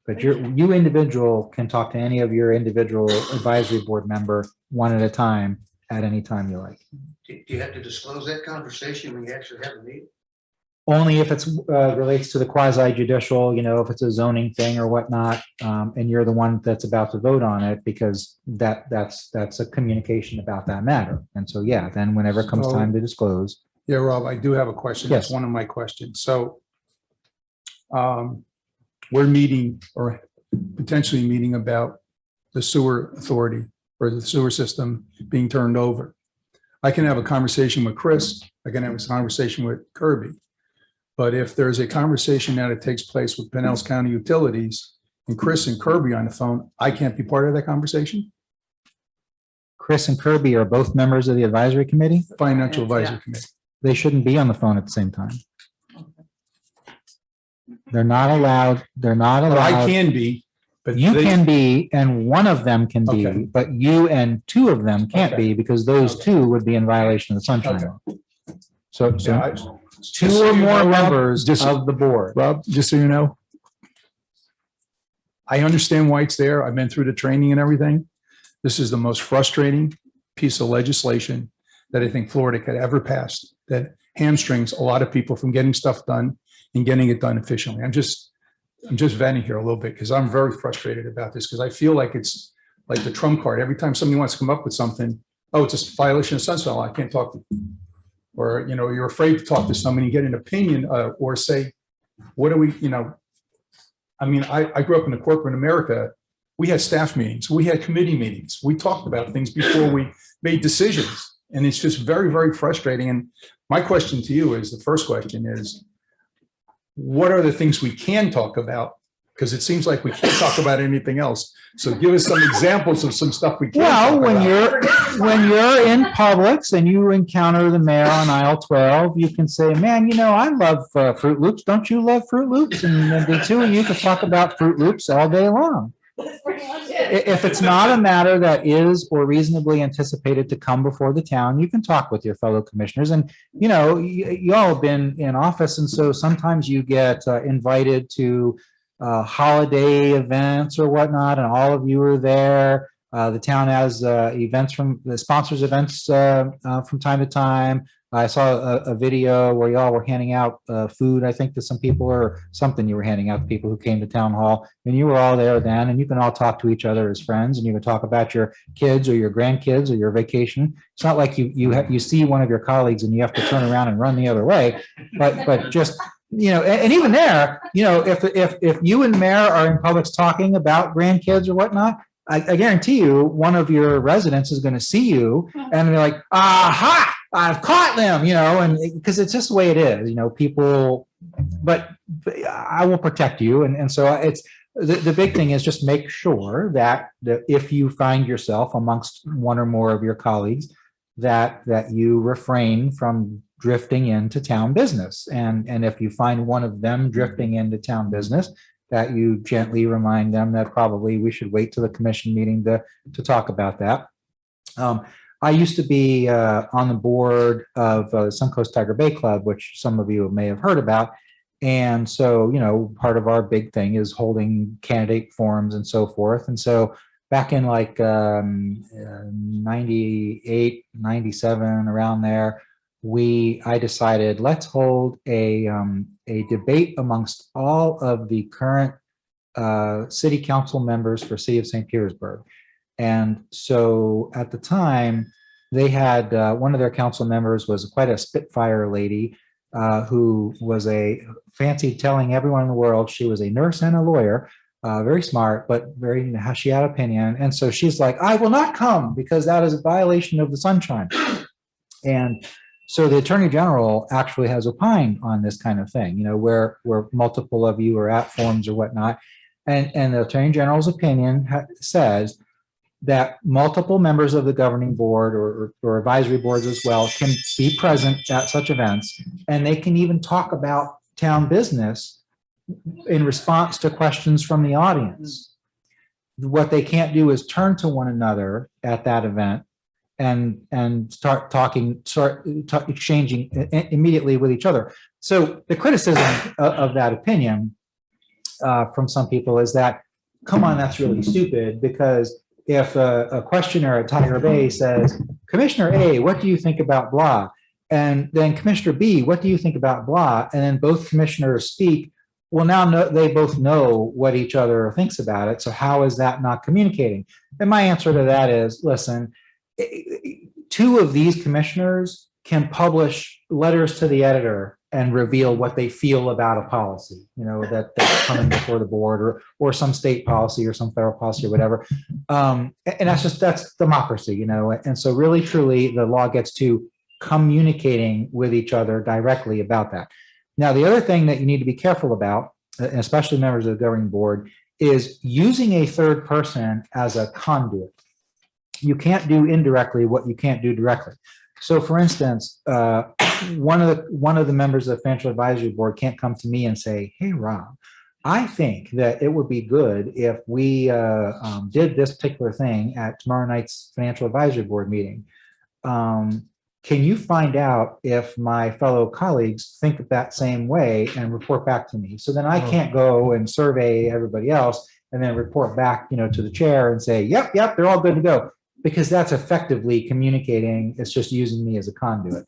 But you individual can talk to any of your individual advisory board member one at a time at any time you like. Do you have to disclose that conversation when you actually have a meeting? Only if it's relates to the quasi judicial, if it's a zoning thing or whatnot, and you're the one that's about to vote on it, because that's a communication about that matter. And so, yeah, then whenever it comes time to disclose. Yeah, Rob, I do have a question. That's Yes. one of my questions. So we're meeting or potentially meeting about the sewer authority or the sewer system being turned over. I can have a conversation with Chris. I can have a conversation with Kirby. But if there's a conversation that it takes place with Pinellas County Utilities and Chris and Kirby on the phone, I can't be part of that conversation? Chris and Kirby are both members of the advisory committee. Financial Yeah. Advisory Committee. They shouldn't be on the phone at the same time. They're not allowed. They're not But I allowed. can be, but You they- can be, and one of them can be, Okay. but you and two of them can't Okay. be, because those Okay. two would be in violation of the sunshine Okay. law. So Yeah, I- two just so or you more know, Rob, members just- of the board. Rob, just so you know, I understand why it's there. I've been through the training and everything. This is the most frustrating piece of legislation that I think Florida could ever pass, that hamstrings a lot of people from getting stuff done and getting it done efficiently. I'm just venting here a little bit because I'm very frustrated about this, because I feel like it's like the trump card. Every time somebody wants to come up with something, oh, it's a violation of sunshine law, I can't talk to you. Or, you're afraid to talk to somebody, get an opinion, or say, what do we, I mean, I grew up in the corporate America. We had staff meetings, we had committee meetings. We talked about things before we made decisions. And it's just very, very frustrating. And my question to you is, the first question is, what are the things we can talk about? Because it seems like we can't talk about anything else. So give us some examples of some stuff we can Well, talk about. when you're in Publix and you encounter the mayor on aisle 12, you can say, man, I love Fruit Loops. Don't you love Fruit Loops? And then the two of you can talk about Fruit Loops all day long. That's pretty much it. If it's not a matter that is or reasonably anticipated to come before the town, you can talk with your fellow commissioners. And, you all have been in office. And so sometimes you get invited to holiday events or whatnot, and all of you are there. The town has events from the sponsors events from time to time. I saw a video where y'all were handing out food, I think, to some people, or something you were handing out to people who came to town hall, and you were all there then, and you can all talk to each other as friends, and you can talk about your kids or your grandkids or your vacation. It's not like you see one of your colleagues and you have to turn around and run the other way, but just, and even there, if you and Mayor are in Publix talking about grandkids or whatnot, I guarantee you, one of your residents is going to see you and they're like, aha, I've caught them, and because it's just the way it is, people, but I will protect you. And so it's, the big thing is just make sure that if you find yourself amongst one or more of your colleagues, that you refrain from drifting into town business. And if you find one of them drifting into town business, that you gently remind them that probably we should wait till the commission meeting to talk about that. I used to be on the board of Suncoast Tiger Bay Club, which some of you may have heard about. And so, part of our big thing is holding candidate forums and so forth. And so back in like 98, 97, around there, I decided, let's hold a debate amongst all of the current city council members for City of St. Petersburg. And so at the time, they had one of their council members was quite a spitfire lady who was fancy telling everyone in the world she was a nurse and a lawyer, very smart, but she had opinion. And so she's like, I will not come because that is a violation of the sunshine. And so the Attorney General actually has opined on this kind of thing, where multiple of you are at forums or whatnot. And the Attorney General's opinion says that multiple members of the governing board or advisory boards as well can be present at such events, and they can even talk about town business in response to questions from the audience. What they can't do is turn to one another at that event and start exchanging immediately with each other. So the criticism of that opinion from some people is that, come on, that's really stupid, because if a questioner at Tiger Bay says, Commissioner A, what do you think about blah? And then Commissioner B, what do you think about blah? And then both commissioners speak. Well, now they both know what each other thinks about it. So how is that not communicating? And my answer to that is, listen, two of these commissioners can publish letters to the editor and reveal what they feel about a policy, that's coming before the board, or some state policy or some federal policy or whatever. And that's democracy, And so really, truly, the law gets to communicating with each other directly about that. Now, the other thing that you need to be careful about, especially members of the governing board, is using a third person as a conduit. You can't do indirectly what you can't do directly. So, for instance, one of the members of the Financial Advisory Board can't come to me and say, "Hey, Rob, I think that it would be good if we did this particular thing at tomorrow night's Financial Advisory Board meeting. Can you find out if my fellow colleagues think that same way and report back to me?" So then I can't go and survey everybody else and then report back, to the chair and say, yep, they're all good to go, because that's effectively communicating. It's just using me as a conduit.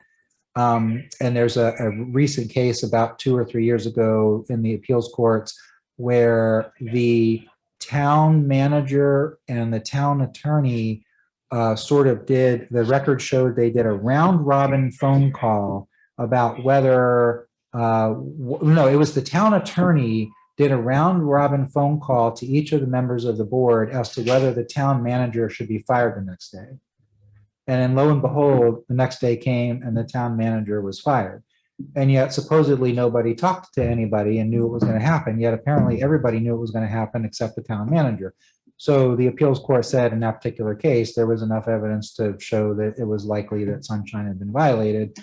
And there's a recent case about 2 or 3 years ago in the appeals courts where the town manager and the town attorney the record showed they did a round robin phone call about whether, it was the town attorney did a round robin phone call to each of the members of the board as to whether the town manager should be fired the next day. And then lo and behold, the next day came and the town manager was fired. And yet supposedly nobody talked to anybody and knew it was going to happen. Yet apparently everybody knew it was going to happen except the town manager. So the appeals court said in that particular case, there was enough evidence to show that it was likely that sunshine had been violated,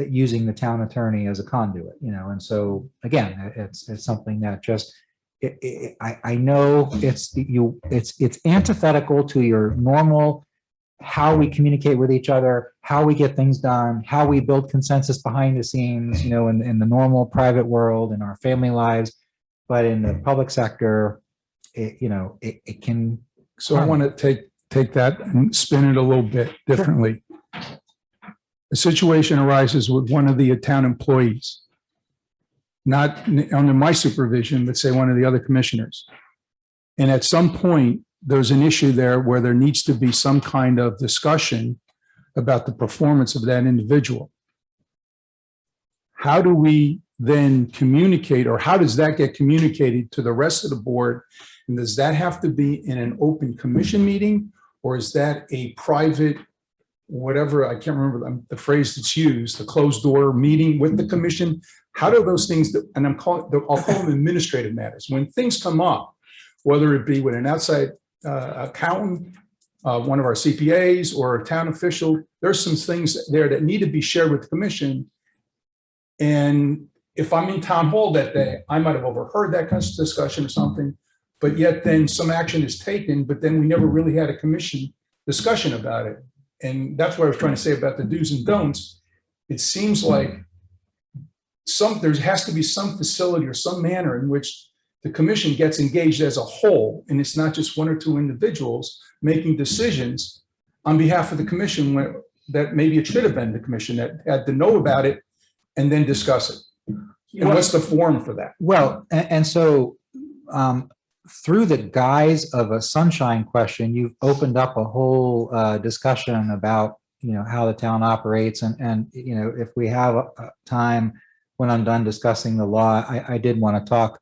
using the town attorney as a conduit, And so again, it's something that just, I know it's antithetical to your normal, how we communicate with each other, how we get things done, how we build consensus behind the scenes, in the normal private world, in our family lives. But in the public sector, it can. So I want to take that and spin it a little bit differently. A situation arises with one of the town employees, not under my supervision, but say one of the other commissioners. And at some point, there's an issue there where there needs to be some kind of discussion about the performance of that individual. How do we then communicate, or how does that get communicated to the rest of the board? And does that have to be in an open commission meeting, or is that a private, whatever, I can't remember the phrase that's used, the closed door meeting with the commission? How do those things, and I'll call them administrative matters. When things come up, whether it be with an outside accountant, one of our CPAs, or a town official, there's some things there that need to be shared with the commission. And if I'm in town hall that day, I might have overheard that kind of discussion or something, but yet then some action is taken, but then we never really had a commission discussion about it. And that's what I was trying to say about the do's and don'ts. It seems like there has to be some facility or some manner in which the commission gets engaged as a whole, and it's not just one or two individuals making decisions on behalf of the commission that maybe it should have been the commission that had to know about it and then discuss it. And what's the forum for that? Well, and so through the guise of a sunshine question, you've opened up a whole discussion about, how the town operates. And if we have a time when I'm done discussing the law, I did want to talk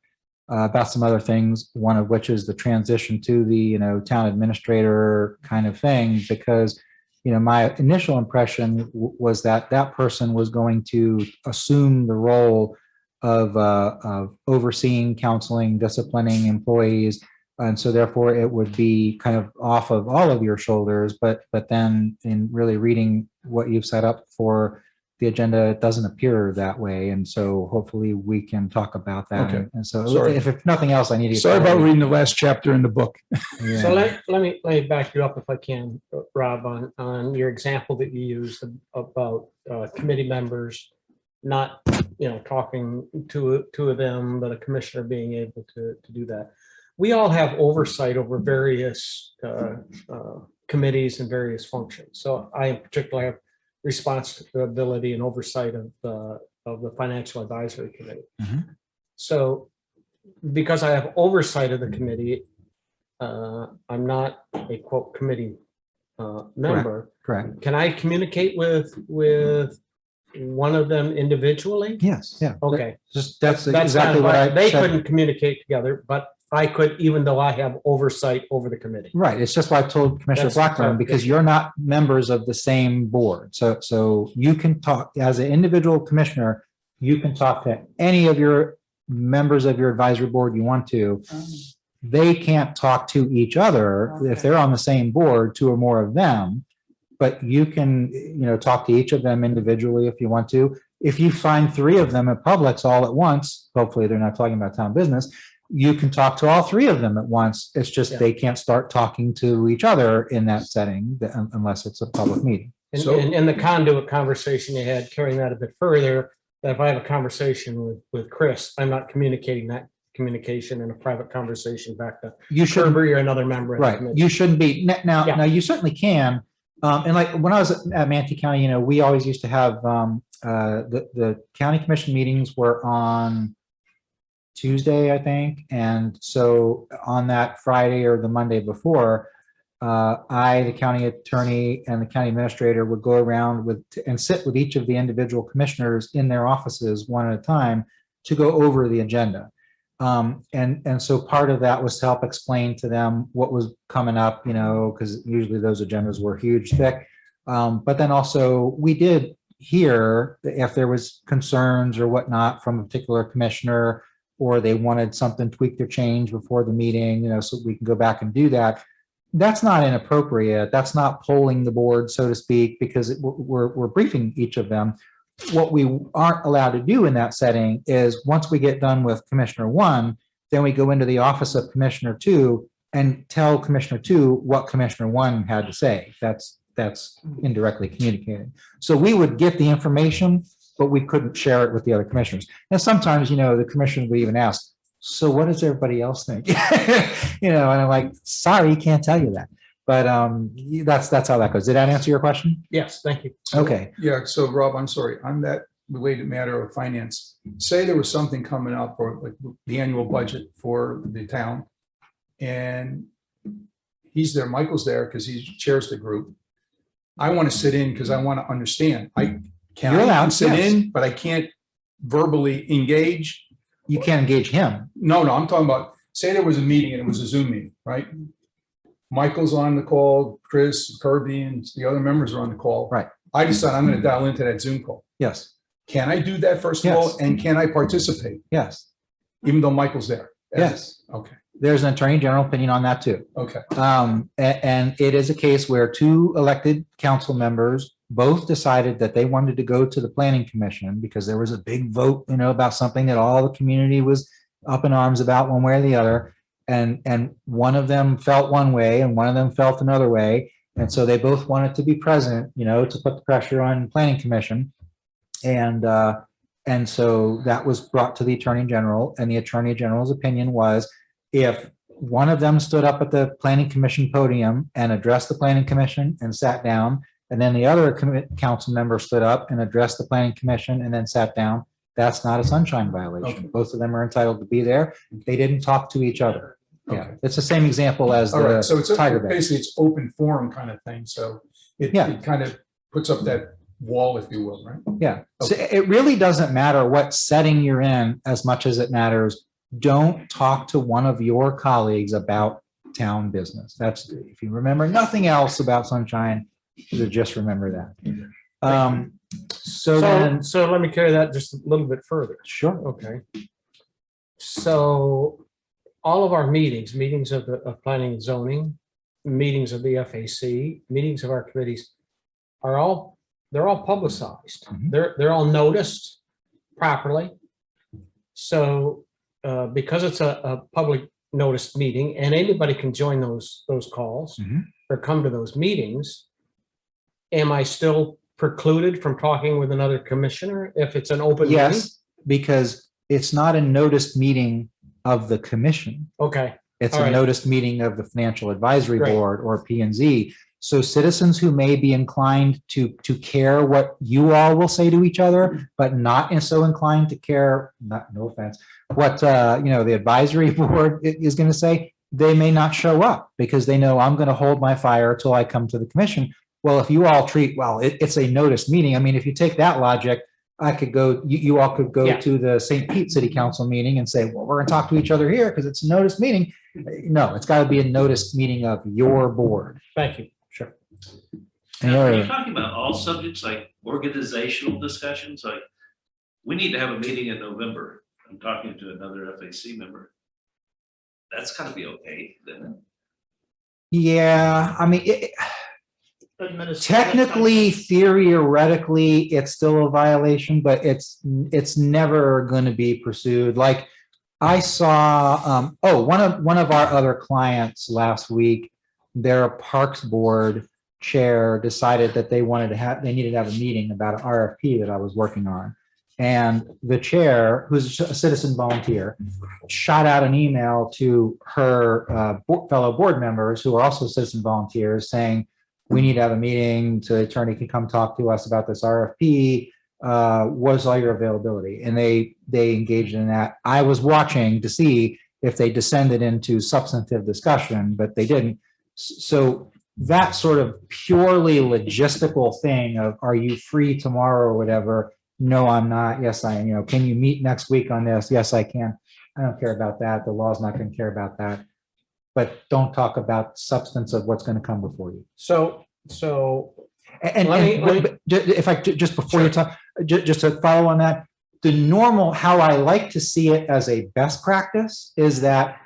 about some other things, one of which is the transition to the, town administrator kind of thing, because, my initial impression was that that person was going to assume the role of overseeing, counseling, disciplining employees. And so therefore it would be kind of off of all of your shoulders. But then in really reading what you've set up for the agenda doesn't appear that way. And so hopefully we can talk about that. Okay. And so Sorry. if nothing else, I need to. get Sorry about clarity. reading the last chapter in the book. Yeah. So let me back you up if I can, Rob, on your example that you used about committee members not, talking to two of them, but a commissioner being able to do that. We all have oversight over various committees and various functions. So I in particular have responsibility and oversight of the Financial Advisory Committee. Mhm. So because I have oversight of the committee, I'm not a quote committee member. Correct. Can I communicate with one of them individually? Yes. Yeah. Okay. That's That's exactly kind of what I they said. couldn't communicate together, but I could, even though I have oversight over the committee. Right. It's just what I told Commissioner That's the Blackburn, because clarification. you're not members of the same board. So you can talk as an individual commissioner, you can talk to any of your members of your advisory board you want to. They can't talk to each other if they're on the same board, two or more of them. But you can, talk to each of them individually if you want to. If you find three of them at Publix all at once, hopefully they're not talking about town business, you can talk to all three of them at once. It's just they can't start talking to each other in that setting unless it's a public meeting. And So- in the conduit conversation you had, carrying that a bit further, that if I have a conversation with Chris, I'm not communicating that communication in a private conversation back to You should, Sherber, you're another member of the right, committee. you shouldn't be. Now, Yeah. you certainly can. And like when I was at Manatee County, we always used to have the county commission meetings were on Tuesday, I think. And so on that Friday or the Monday before, the county attorney and the county administrator would go around and sit with each of the individual commissioners in their offices one at a time to go over the agenda. And so part of that was to help explain to them what was coming up, because usually those agendas were huge, thick. But then also we did hear if there was concerns or whatnot from a particular commissioner, or they wanted something tweaked or changed before the meeting, so we can go back and do that. That's not inappropriate. That's not polling the board, so to speak, because we're briefing each of them. What we aren't allowed to do in that setting is once we get done with Commissioner 1, then we go into the office of Commissioner 2 and tell Commissioner 2 what Commissioner 1 had to say. That's indirectly communicating. So we would get the information, but we couldn't share it with the other commissioners. And sometimes, the commissioner would even ask, so what does everybody else think? And I'm like, sorry, can't tell you that. But that's how that goes. Did that answer your question? Yes, thank you. Okay. Yeah, so Rob, I'm sorry, on that related matter of finance, say there was something coming up or like the annual budget for the town. And he's there, Michael's there because he chairs the group. I want to sit in because I want to understand. You're allowed, sit yes. in, but I can't verbally engage. You can't engage him. No, I'm talking about, say there was a meeting and it was a Zoom meeting, right? Michael's on the call, Chris, Kirby, and the other members are on the call. Right. I decide I'm going to dial into that Zoom call. Yes. Can I do that first of all? Yes. And can I participate Yes. even though Michael's there? Yes. Okay. There's an attorney general opinion on that too. Okay. And it is a case where two elected council members both decided that they wanted to go to the planning commission because there was a big vote, about something that all the community was up in arms about one way or the other. And one of them felt one way and one of them felt another way. And so they both wanted to be present, to put the pressure on planning commission. And so that was brought to the attorney general, and the attorney general's opinion was if one of them stood up at the planning commission podium and addressed the planning commission and sat down, and then the other council member stood up and addressed the planning commission and then sat down, that's not a sunshine violation. Okay. Both of them are entitled to be there. They didn't talk to each other. Yeah, Okay. it's the same example as All right. So the it's Tiger Bay. basically it's open forum kind of thing. So it kind of puts up that wall, if you will, right? Yeah, so it really doesn't matter what setting you're in as much as it matters. Don't talk to one of your colleagues about town business. That's, if you remember nothing else about sunshine, you just remember that. So let me carry that just a little bit further. Sure. Okay. So all of our meetings of planning and zoning, meetings of the FAC, meetings of our committees are all they're all publicized. Mhm. They're all noticed properly. So because it's a public noticed meeting and anybody can join those calls Mhm. or come to those meetings, am I still precluded from talking with another commissioner if it's an open meeting? Yes, because it's not a noticed meeting of the commission. Okay, It's All a right. noticed meeting of the Financial Advisory Great. Board or P and Z. So citizens who may be inclined to care what you all will say to each other, but not so inclined to care, no offense, what, the advisory board is going to say, they may not show up because they know I'm going to hold my fire till I come to the commission. Well, if you all treat, it's a noticed meeting. I mean, if you take that logic, I could go, you all could go Yeah. to the St. Pete City Council meeting and say, well, we're going to talk to each other here because it's a noticed meeting. No, it's got to be a noticed meeting of your board. thank you. Sure. Now, are you talking about all subjects like organizational discussions? Like, we need to have a meeting in November. I'm talking to another FAC member. That's gotta be okay, then. Yeah, I mean, technically, theoretically, it's still a violation, but it's never going to be pursued. Like I saw, one of our other clients last week, their Parks Board chair decided that they needed to have a meeting about an RFP that I was working on. And the chair, who's a citizen volunteer, shot out an email to her fellow board members who are also citizen volunteers saying, we need to have a meeting, so the attorney can come talk to us about this RFP. What's all your availability? And they engaged in that. I was watching to see if they descended into substantive discussion, but they didn't. So that sort of purely logistical thing of, are you free tomorrow or whatever? No, I'm not. Yes, I am. Can you meet next week on this? Yes, I can. I don't care about that. The law's not going to care about that. But don't talk about substance of what's going to come before you. So If I just before you talk, just to follow on that, the normal, how I like to see it as a best practice is that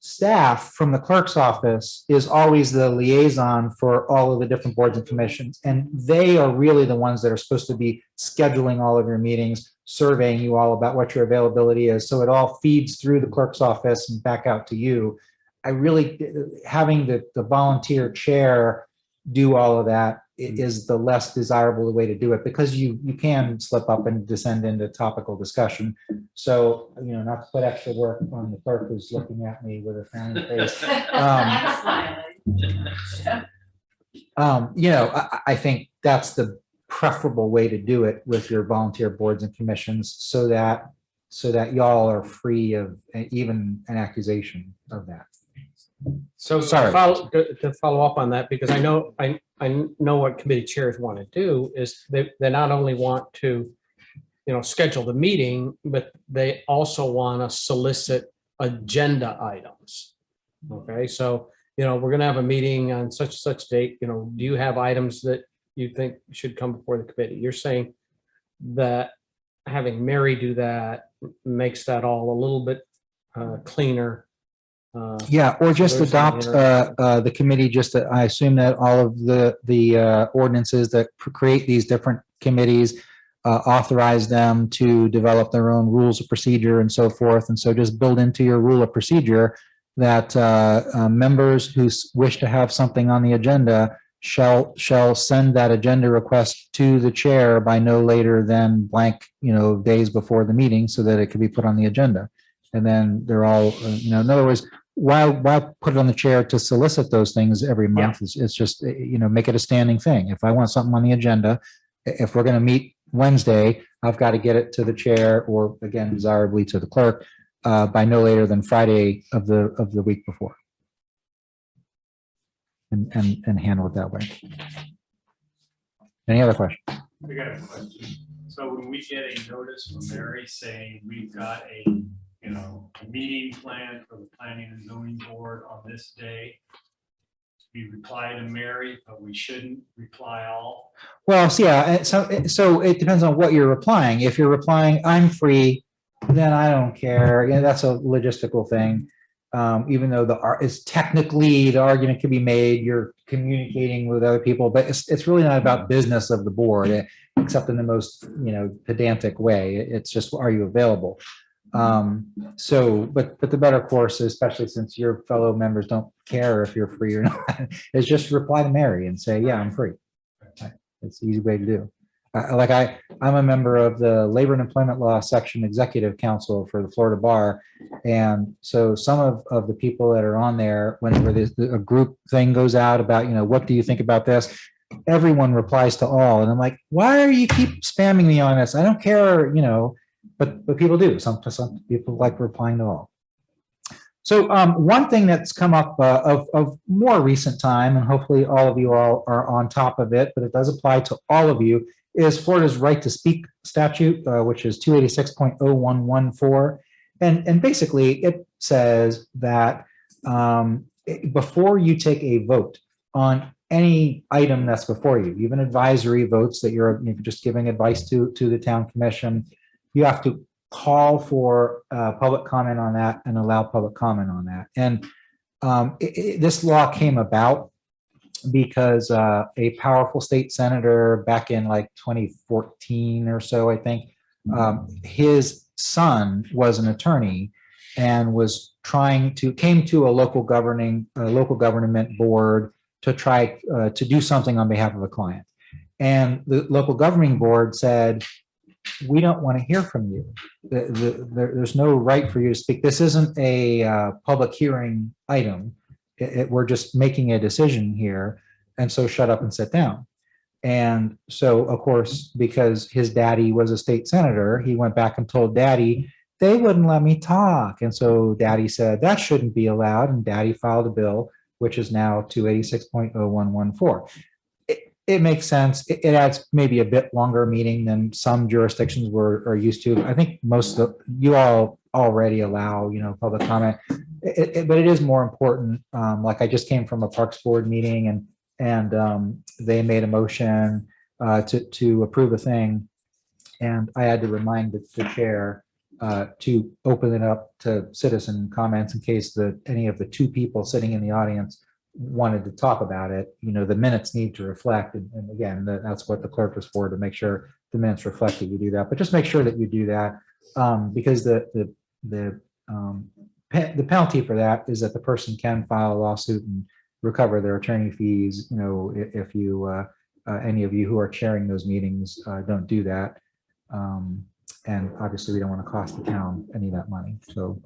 staff from the clerk's office is always the liaison for all of the different boards and commissions. And they are really the ones that are supposed to be scheduling all of your meetings, surveying you all about what your availability is. So it all feeds through the clerk's office and back out to you. I really, having the volunteer chair do all of that is the less desirable way to do it, because you can slip up and descend into topical discussion. So, not to put extra work on the clerk who's looking at me with a frowning face. I think that's the preferable way to do it with your volunteer boards and commissions, so that y'all are free of even an accusation of that. So Sorry. to follow up on that, because I know what committee chairs want to do is they not only want to, schedule the meeting, but they also want to solicit agenda items. Okay, so, we're going to have a meeting on such date, do you have items that you think should come before the committee? You're saying that having Mary do that makes that all a little bit cleaner. Yeah, or just There's adopt some the committee, I assume that all of the ordinances that create these different committees authorize them to develop their own rules of procedure and so forth. And so just build into your rule of procedure that members who wish to have something on the agenda shall send that agenda request to the chair by no later than blank, days before the meeting, so that it can be put on the agenda. And then they're all, in other words, why put it on the chair to solicit those things every month? It's just, make it a standing thing. If I want something on the agenda, if we're going to meet Wednesday, I've got to get it to the chair, or again, desirably to the clerk, by no later than Friday of the week before. And handle it that way. Any other questions? I got a question. So when we get a notice from Mary saying we've got a meeting planned for the planning and zoning board on this day, we reply to Mary, but we shouldn't reply all. Well, so it depends on what you're replying. If you're replying, I'm free, then I don't care. That's a logistical thing. even though is technically the argument can be made, you're communicating with other people, but it's really not about business of the board, except in the most, pedantic way. It's just, are you available? But the better course, especially since your fellow members don't care if you're free or not, is just reply to Mary and say, yeah, I'm free. It's the easy way to do. I'm a member of the Labor and Employment Law Section Executive Council for the Florida Bar. And so some of the people that are on there, whenever a group thing goes out about, what do you think about this? Everyone replies to all. And I'm like, why are you keep spamming me on this? I don't care, but people do. Some people like replying to all. So one thing that's come up of more recent time, and hopefully all of you all are on top of it, but it does apply to all of you, is Florida's right to speak statute, which is 286.0114. And basically it says that before you take a vote on any item that's before you, even advisory votes that you're just giving advice to the town commission, you have to call for public comment on that and allow public comment on that. And this law came about because a powerful state senator back in like 2014 or so, I think, his son was an attorney and was came to a local government board to try to do something on behalf of a client. And the local governing board said, we don't want to hear from you. There's no right for you to speak. This isn't a public hearing item. We're just making a decision here. And so shut up and sit down. And so, of course, because his daddy was a state senator, he went back and told daddy, they wouldn't let me talk. And so daddy said, that shouldn't be allowed. And daddy filed a bill, which is now 286.0114. It makes sense. It adds maybe a bit longer meeting than some jurisdictions are used to. I think most of you all already allow, public comment, but it is more important. Like I just came from a Parks Board meeting and they made a motion to approve a thing. And I had to remind the chair to open it up to citizen comments in case any of the two people sitting in the audience wanted to talk about it. The minutes need to reflect, and again, that's what the clerk is for, to make sure the minutes reflect that you do that. But just make sure that you do that, because the penalty for that is that the person can file a lawsuit and recover their attorney fees. If you any of you who are chairing those meetings don't do that, and obviously we don't want to cost the town any of that money. So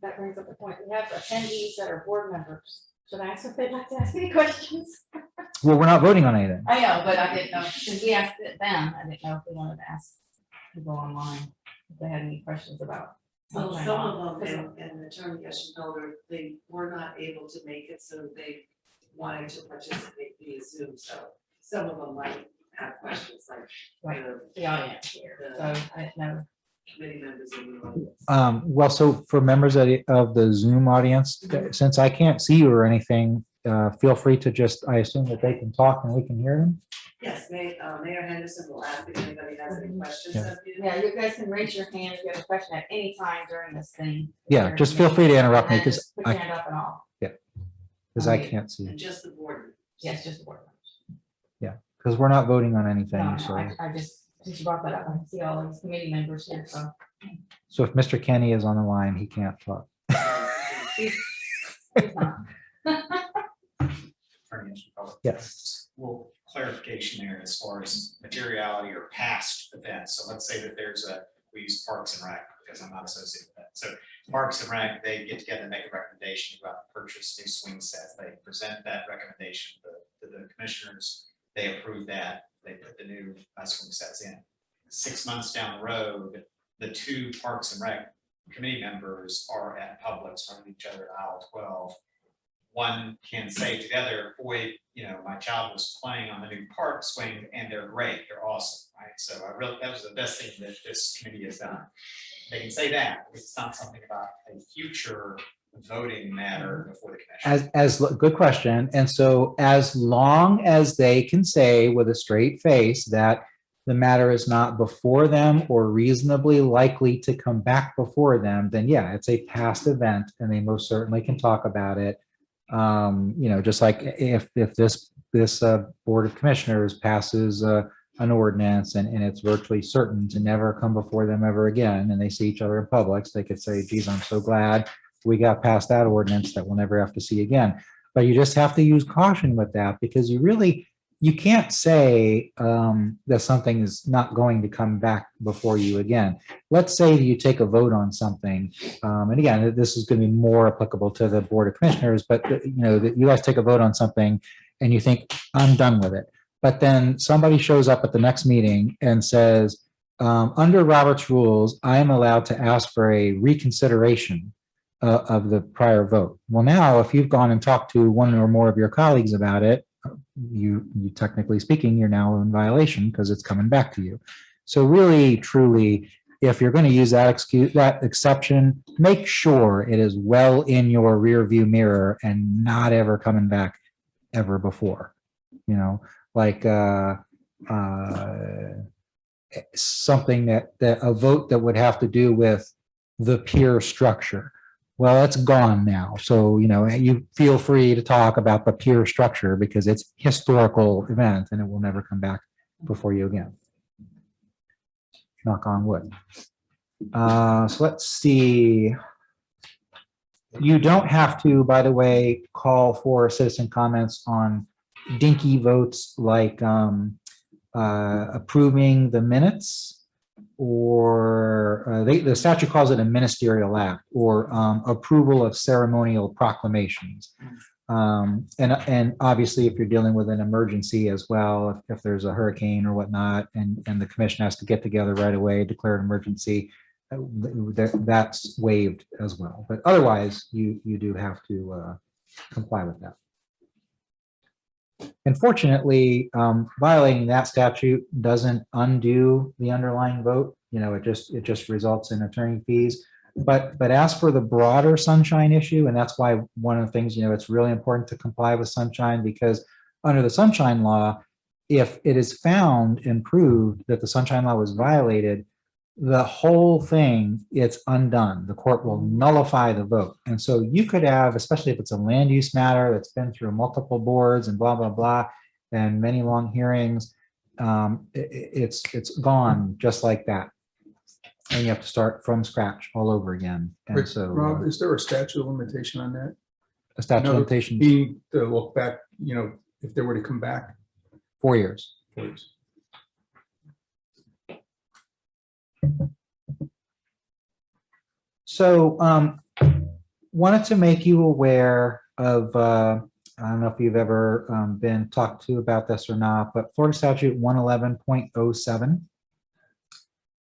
That brings up the point. We have attendees that are board members. Should I ask if they'd like to ask any questions? well, we're not voting on anything. I know, but I didn't know, since we asked them, I didn't know if we wanted to ask people online if they had any questions about. Well, something. some of them, and Attorney Eschenfelder, they were not able to make it, so they wanted to participate via Zoom, so some of them might have questions like Right. The audience here, so I didn't know. committee members in the audience. Well, so for members of the Zoom audience, since I can't see you or anything, feel free to just, I assume that they can talk and we can hear them. Yes, Mayor Henderson will ask if anybody has any questions Yeah. of you. Yeah, you guys can raise your hand if you have a question at any time during this thing. Yeah, just feel free to interrupt me And then because just put your hand up and all. I can't see, And just the board. Yes, just the board members. because we're not voting on No, anything. no, So, I just, since you brought that up, I see all of these committee members here, so. so if Mr. Kenny is on the line, he can't talk. He's not. Yes. Well, clarification there as far as materiality or past events. So let's say that we use Parks and Rec because I'm not associated with that. So Parks and Rec, they get together and make a recommendation about purchase new swing sets. They present that recommendation to the commissioners. They approve that. They put the new swing sets in. 6 months down the road, the two Parks and Rec committee members are at Publix from each other at aisle 12. One can say to the other, boy, my child was playing on the new park swing and they're great, they're awesome, right? So that was the best thing that this committee has done. They can say that, it's not something about a future voting matter before the commission. Good question. And so as long as they can say with a straight face that the matter is not before them or reasonably likely to come back before them, then yeah, it's a past event and they most certainly can talk about it. Just like if this Board of Commissioners passes an ordinance and it's virtually certain to never come before them ever again, and they see each other in public, so they could say, geez, I'm so glad we got past that ordinance that we'll never have to see again. But you just have to use caution with that, because you can't say that something is not going to come back before you again. Let's say you take a vote on something, and again, this is going to be more applicable to the Board of Commissioners, but that you guys take a vote on something and you think, I'm done with it. But then somebody shows up at the next meeting and says, under Robert's rules, I am allowed to ask for a reconsideration of the prior vote. Well, now, if you've gone and talked to one or more of your colleagues about it, you technically speaking, you're now in violation because it's coming back to you. So really, truly, if you're going to use that exception, make sure it is well in your rear view mirror and not ever coming back ever before. Like something that a vote that would have to do with the peer structure. Well, that's gone now. So, you feel free to talk about the peer structure because it's historical event and it will never come back before you again. Knock on wood. So let's see. You don't have to, by the way, call for citizen comments on dinky votes like approving the minutes, or the statute calls it a ministerial act, or approval of ceremonial proclamations. And obviously, if you're dealing with an emergency as well, if there's a hurricane or whatnot, and the commission has to get together right away, declare an emergency, that's waived as well. But otherwise, you do have to comply with that. Unfortunately, violating that statute doesn't undo the underlying vote. It just results in attorney fees. But as for the broader sunshine issue, and that's why one of the things, it's really important to comply with sunshine, because under the sunshine law, if it is found and proved that the sunshine law was violated, the whole thing, it's undone. The court will nullify the vote. And so you could have, especially if it's a land use matter that's been through multiple boards and blah, blah, blah, and many long hearings, it's gone just like that. And you have to start from scratch all over again. And Wait, so, Rob, is there a statute of limitation on that? a statute of limitations, Being to look back, if they were to come back, 4 years. please. So wanted to make you aware of, I don't know if you've ever been talked to about this or not, but Florida Statute 111.07,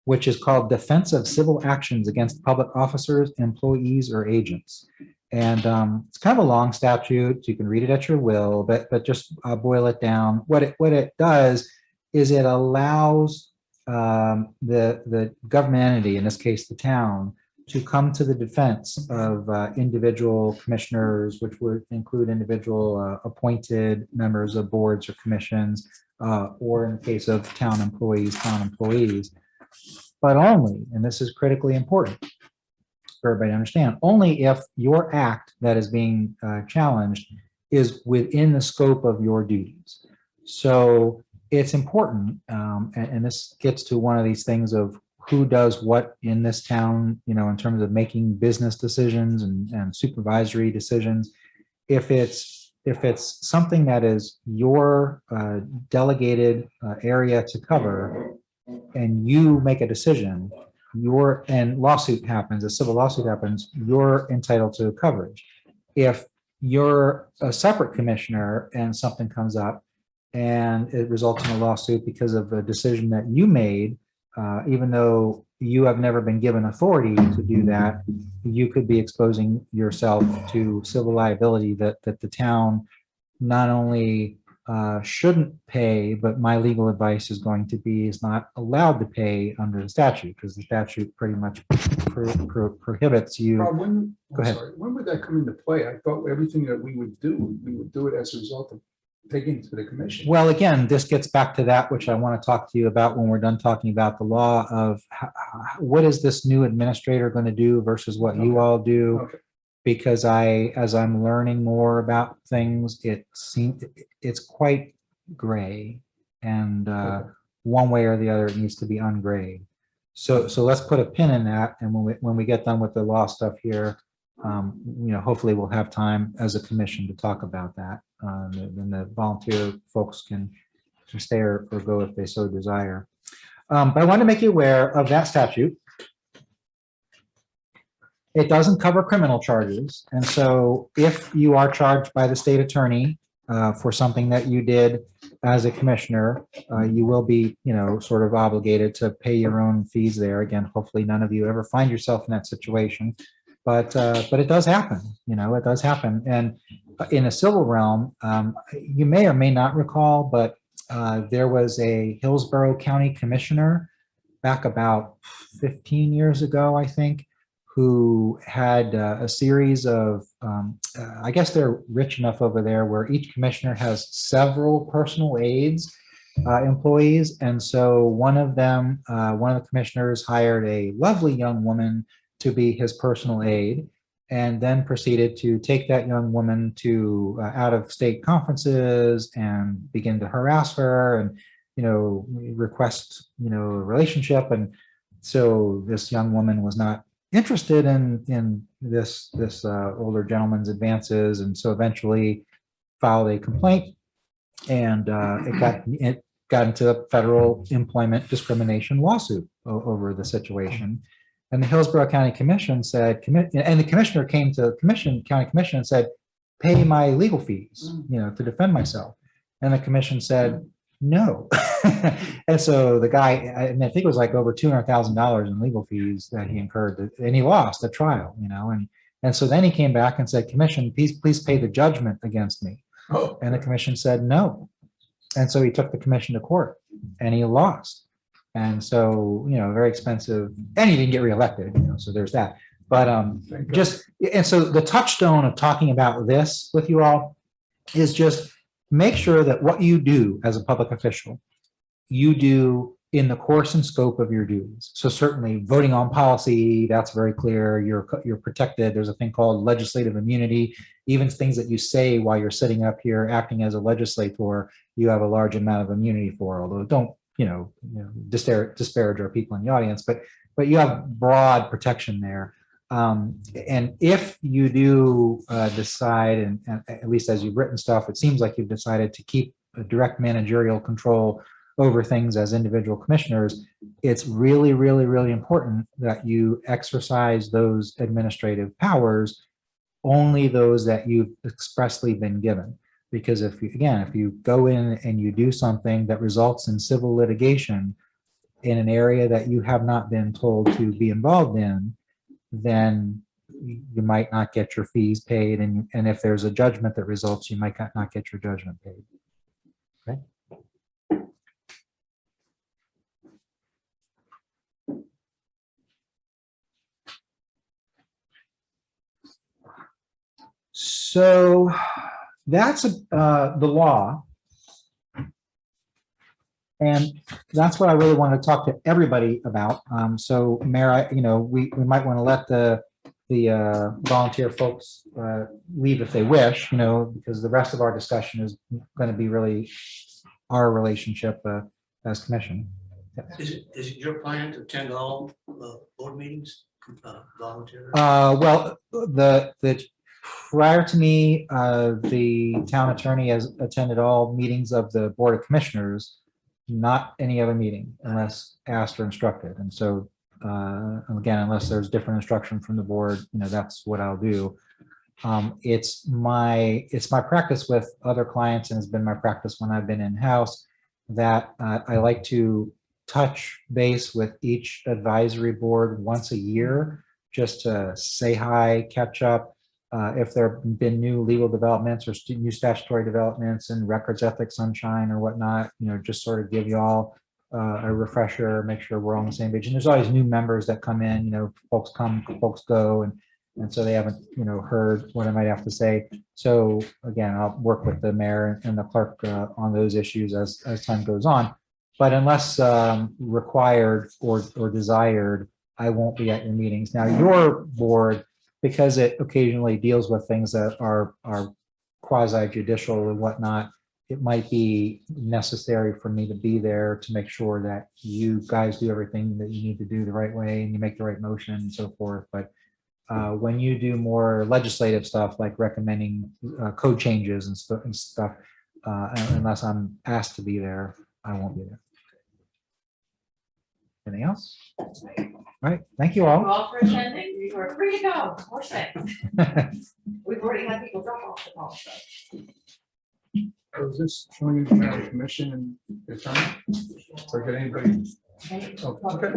which is called Defense of Civil Actions Against Public Officers, Employees, or Agents. And it's kind of a long statute, so you can read it at your will, but just boil it down. What it does is it allows the government entity, in this case the town, to come to the defense of individual commissioners, which would include individual appointed members of boards or commissions, or in the case of town employees, but only, and this is critically important for everybody to understand, only if your act that is being challenged is within the scope of your duties. So it's important, and this gets to one of these things of who does what in this town, in terms of making business decisions and supervisory decisions. If it's something that is your delegated area to cover, and you make a decision, and lawsuit happens, a civil lawsuit happens, you're entitled to coverage. If you're a separate commissioner and something comes up and it results in a lawsuit because of a decision that you made, even though you have never been given authority to do that, you could be exposing yourself to civil liability that the town not only shouldn't pay, but my legal advice is going to be is not allowed to pay under the statute, because the statute pretty much prohibits you. Rob, when Go ahead. would that come into play? I thought everything that we would do it as a result of taken to the commission. Well, again, this gets back to that, which I want to talk to you about when we're done talking about the law of what is this new administrator going to do versus what you all do? Okay. Because as I'm learning more about things, it's quite gray, and one way or the other, it needs to be ungrayed. So let's put a pin in that, and when we get done with the law stuff here, hopefully we'll have time as a commission to talk about that. Then the volunteer folks can stay or go if they so desire. But I want to make you aware of that statute. It doesn't cover criminal charges. And so if you are charged by the state attorney for something that you did as a commissioner, you will be, sort of obligated to pay your own fees there. Again, hopefully none of you ever find yourself in that situation. But it does happen, it does happen. And in a civil realm, you may or may not recall, but there was a Hillsborough County commissioner back about 15 years ago, I think, who had a series of, I guess they're rich enough over there where each commissioner has several personal aides employees. And so one of the commissioners hired a lovely young woman to be his personal aide, and then proceeded to take that young woman to out-of-state conferences and begin to harass her and, request, a relationship. And so this young woman was not interested in this older gentleman's advances, and so eventually filed a complaint, and it got into a federal employment discrimination lawsuit over the situation. And the Hillsborough County Commission said, and the commissioner came to the county commission and said, pay my legal fees, to defend myself. And the commission said, no. And so the guy, I think it was like over $200,000 in legal fees that he incurred, and he lost the trial, and so then he came back and said, commission, please pay the judgment against me. Oh. And the commission said no. And so he took the commission to court, and he lost. And so, very expensive, and he didn't get reelected, so there's that. But and so the touchstone of talking about this with you all is just make sure that what you do as a public official, you do in the course and scope of your duties. So certainly voting on policy, that's very clear. You're protected. There's a thing called legislative immunity. Even things that you say while you're sitting up here acting as a legislator, you have a large amount of immunity for, although don't, disparage our people in the audience, but you have broad protection there. And if you do decide, and at least as you've written stuff, it seems like you've decided to keep a direct managerial control over things as individual commissioners, it's really, really, really important that you exercise those administrative powers, only those that you've expressly been given. Because if you go in and you do something that results in civil litigation in an area that you have not been told to be involved in, then you might not get your fees paid. And if there's a judgment that results, you might not get your judgment paid. Okay. So that's the law. And that's what I really want to talk to everybody about. So Mayor, we might want to let the volunteer folks leave if they wish, because the rest of our discussion is going to be really our relationship as commission. Is it your plan to attend all board meetings, volunteer? Well, the prior to me, the town attorney has attended all meetings of the Board of Commissioners, not any other meeting unless asked or instructed. And so, again, unless there's different instruction from the board, that's what I'll do. It's my practice with other clients, and it's been my practice when I've been in-house, that I like to touch base with each advisory board once a year, just to say hi, catch up. If there have been new legal developments or new statutory developments and records ethics sunshine or whatnot, just sort of give you all a refresher, make sure we're all on the same page. And there's always new members that come in, folks come, folks go. And so they haven't, heard what I might have to say. So again, I'll work with the mayor and the clerk on those issues as time goes on. But unless required or desired, I won't be at your meetings. Now, your board, because it occasionally deals with things that are quasi judicial or whatnot, it might be necessary for me to be there to make sure that you guys do everything that you need to do the right way and you make the right motion and so forth. But when you do more legislative stuff like recommending code changes and stuff, unless I'm asked to be there, I won't be there. Anything else? All right, thank you Thank all. you all for attending. You are free to go. More safe. We've already had people drop off the call. So. Was this showing in the county commission and the attorney? Or did anybody? Oh, okay.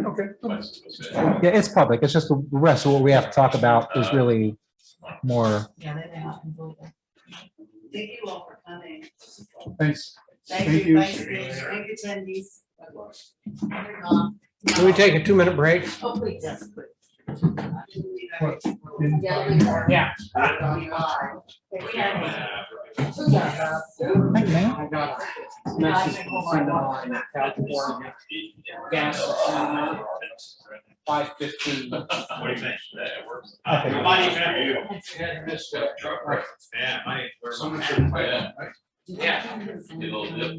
Yeah, it's public. It's just the rest of what we have to talk about is really more. Yeah, they not involved. Thank you all for coming. Thanks. Thank you, thank you, attendees. Can we take a 2-minute break? Oh, please, yes, please. What? Yeah. Thank you, man. I got a message from a friend of mine in California. Gas, 5:15. What do you think? That works. Okay. Money for you. Yeah, money. Someone should play that. Yeah.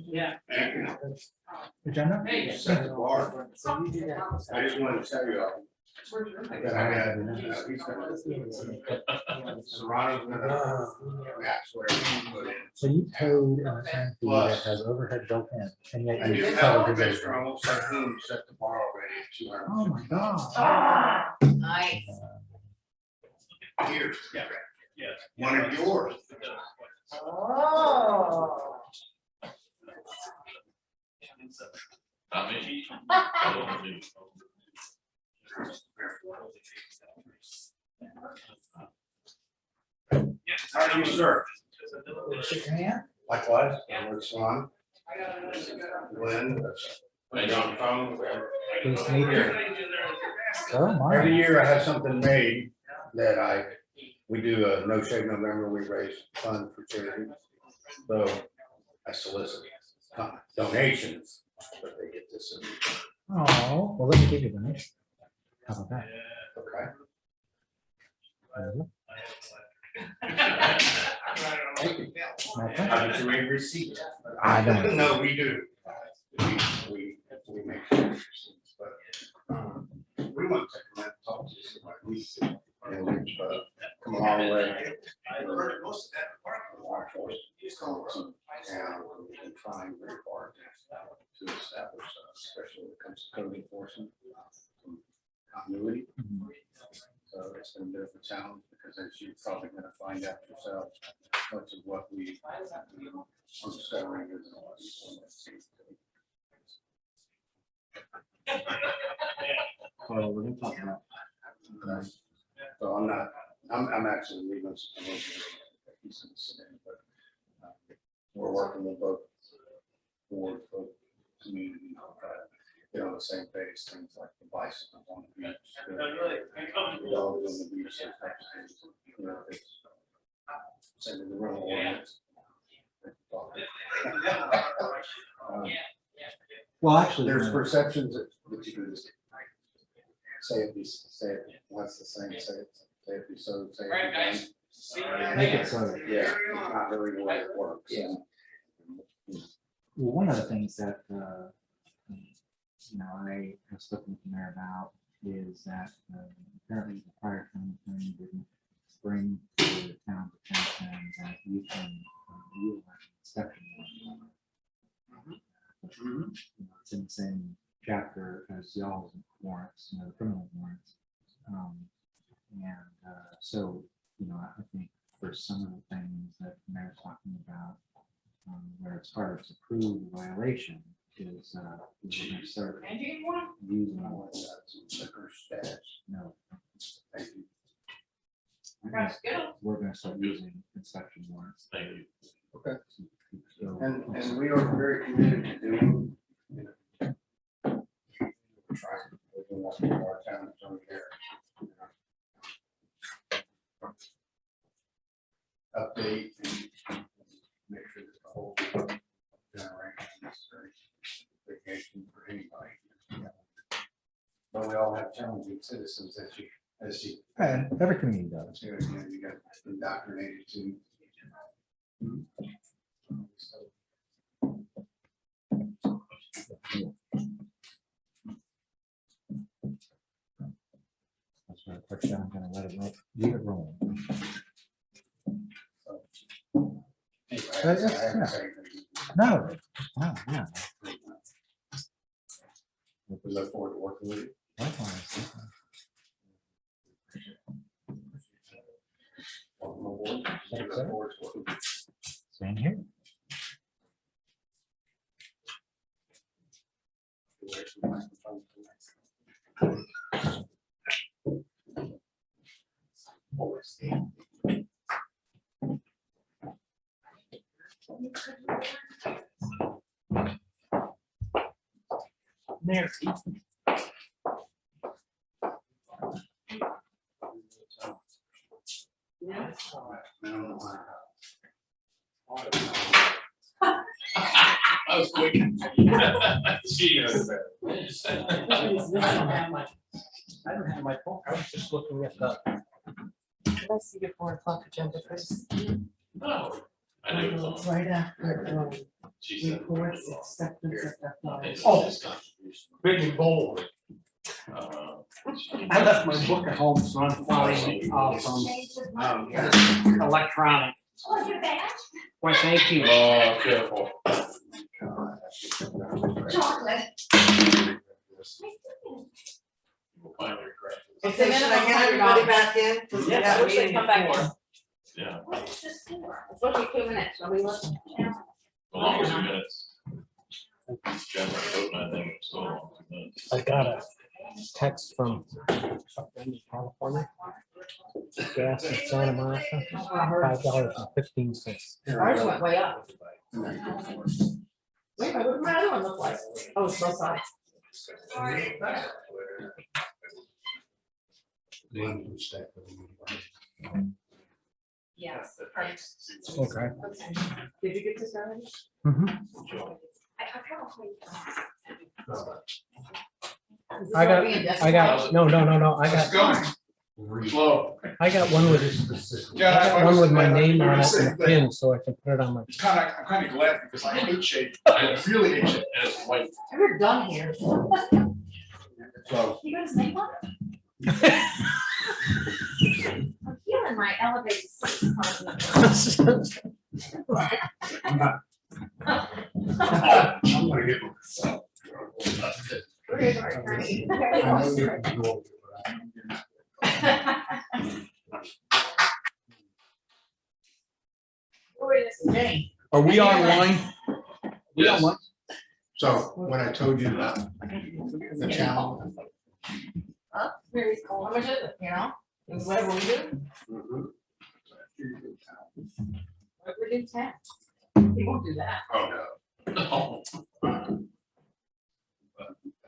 Yeah. Agenda? Set the bar. I just wanted to tell you all. That I had, he's gonna. Serrano's gonna match whatever he put in. So you paid an attorney fee that has overhead built in, and yet And you you covered have his. Mr. Almost like whom set the bar already at 200. Oh, my God. Nice. Years. Yeah. One of yours. Oh. How are you, sir? Shake your hand. Likewise, I'm Swan. Glenn. Wait, on the phone. Pleased to meet you. Oh, Every my. year I have something made that we do a No Shave November, we raise funds for charity. So I solicit donations, but they get this. Oh, well, let me give you the next. How about that? Okay. There you go. Thank you. My pleasure. I get you a receipt. I don't. No, we do. We make sure. But we want to come and talk to you. Like we and we've come a long way. And we've been trying very hard to establish, especially when it comes to code enforcement, continuity. So it's been a bit of a challenge because as you're probably going to find out yourself, much of what we are discovering is. Well, we're gonna talk about. So I'm actually leaving. But we're working with both boards, both community, get on the same page, things like the bicycle on the beach. The dogs on the beach. Those types of things. You know, it's sending the rental ordinance. Well, actually, There's perceptions that you can just say it once the same, say it be so, say it be make it so. yeah, it's not really the way it works. Yeah. Well, one of the things that, I have spoken with the mayor about is that apparently the prior county attorney didn't bring to the town's attention that you can utilize inspection. It's in the same chapter as y'all's warrants, the criminal warrants. So, I think for some of the things that the mayor's talking about, where it's hard to prove a violation is we're gonna start And you want? using. Liquor stash. No. Thank you. That's good. We're gonna start using inspection warrants. Thank you. Okay. So- And we are very committed to doing, trying to do what our town is doing here. update and make sure that the whole generation is very vacation for anybody. But we all have challenging citizens as you, And every community does. you know, you got indoctrinated to. That's why I put down, I'm gonna let it roll, leave it roll. Anyway, I haven't said anything. No, wow, yeah. We look forward to working with you. Likewise. Welcome aboard. We look forward to working with you. Same here. Mary. I was quick. She knows that. I don't have my phone. I was just looking at the. Let's see your 4 o'clock agenda first. Oh, I know. It's right after, She said- reports, acceptance of the. Oh. Big and bold. I left my book at home, so I'm flying from electronic. Oh, you're back? Why, thank you. Oh, careful. Chocolate. We'll find your correct. It's a Okay, should I minimum get $100. everybody back in? 'Cause we Yes, got I wish they'd meeting come at back 4. in. Yeah, What is this for? It's supposed to be 2 minutes, are we listening? the longest 2 minutes. Generally, I think it's still long 2 minutes. I got a text from up in California. Gas in Santa Monica, $5.15. Ours went way up. Wait, what did my other one look like? Oh, it's both sides. Yes. Okay. Did you get this already? Is this I got- already in I got, no, I got, Slow. I got one with, my name on it and a pin, so I can put it on my. It's kind of, I'm kind of glad because I hate shape. I really hate shape. And it's white. We're done here. So. You got his name on it? I'm feeling my elevated seat. I'm not. I'm gonna get myself. We're good, all right. I know you can do it, but I'm gonna- Wait, this is Jane. Are we online? Yes. So when I told you about the challenge. Huh? Very cool. How much is it, you know? Is whatever we do, what we do 10. We won't do that. Oh, no. No.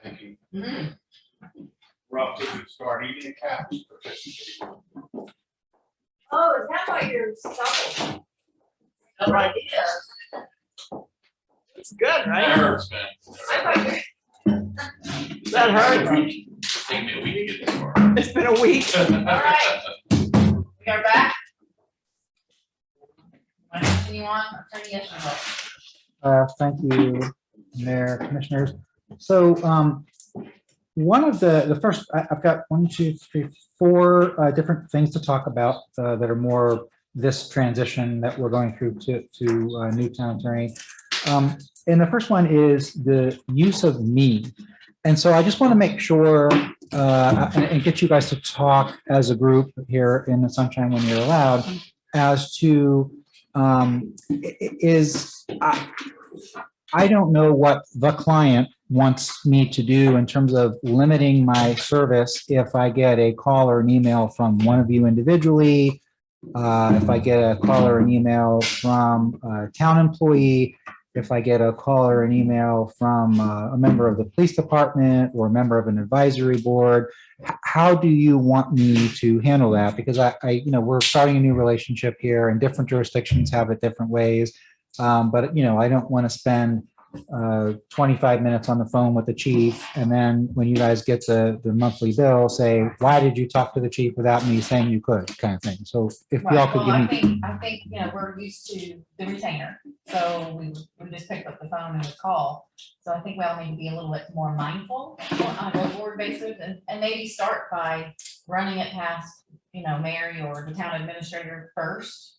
Thank you. Mhm. We're off to a good start, eating caps. Oh, is that why you're stubble? No idea. It's good, That right? hurts, man. I thought you- That hurts. Take me a week to get this far. It's been a week. All right. We are back. Continue on, Attorney Yeshua. Thank you, Mayor, Commissioners. So one of the first, I've got 1, 2, 3, 4 different things to talk about that are more this transition that we're going through to new town attorney. And the first one is the use of me. And so I just want to make sure and get you guys to talk as a group here in the sunshine when you're allowed as to I don't know what the client wants me to do in terms of limiting my service if I get a call or an email from one of you individually, if I get a call or an email from a town employee, if I get a call or an email from a member of the police department or a member of an advisory board, how do you want me to handle that? Because we're starting a new relationship here, and different jurisdictions have it different ways. But I don't want to spend 25 minutes on the phone with the chief, and then when you guys get the monthly bill, say, why did you talk to the chief without me saying you could, kind of thing. So if y'all Right, could well, give me. I think, we're used to the retainer, so we just pick up the phone and we call. So I think we all need to be a little bit more mindful on a go-forward basis, and maybe start by running it past, Mary or the town administrator first.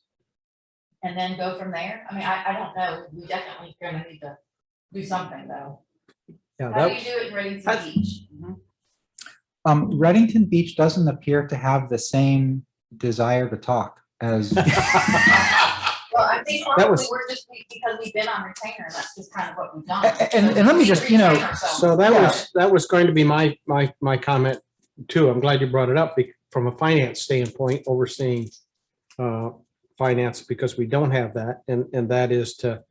And then go from there. I mean, I don't know, we definitely gonna need to do something though. Yeah, How do you do it in Redington Beach? Redington Beach doesn't appear to have the same desire to talk as. Well, I think That probably was- we're just, because we've been on retainer, and that's just kind of what we've done. And let me just, So that was going to be my comment too. I'm glad you brought it up from a finance standpoint, overseeing finance, because we don't have that. And that is to,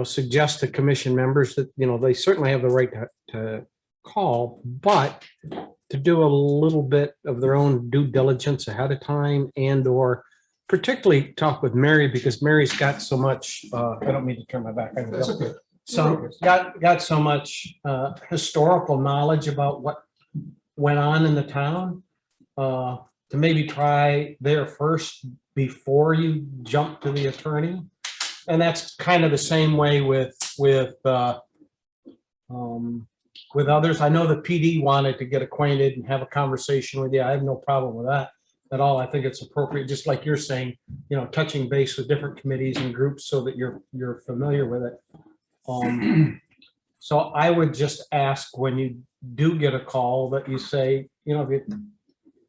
suggest to commission members that, they certainly have the right to call, but to do a little bit of their own due diligence ahead of time, and or particularly talk with Mary, because Mary's got so much, I don't mean to turn my back on That's you. okay. So got so much historical knowledge about what went on in the town, to maybe try there first before you jump to the attorney. And that's kind of the same way with others. I know the PD wanted to get acquainted and have a conversation with you. I have no problem with that at all. I think it's appropriate, just like you're saying, touching base with different committees and groups so that you're familiar with it. So I would just ask, when you do get a call, that you say, if you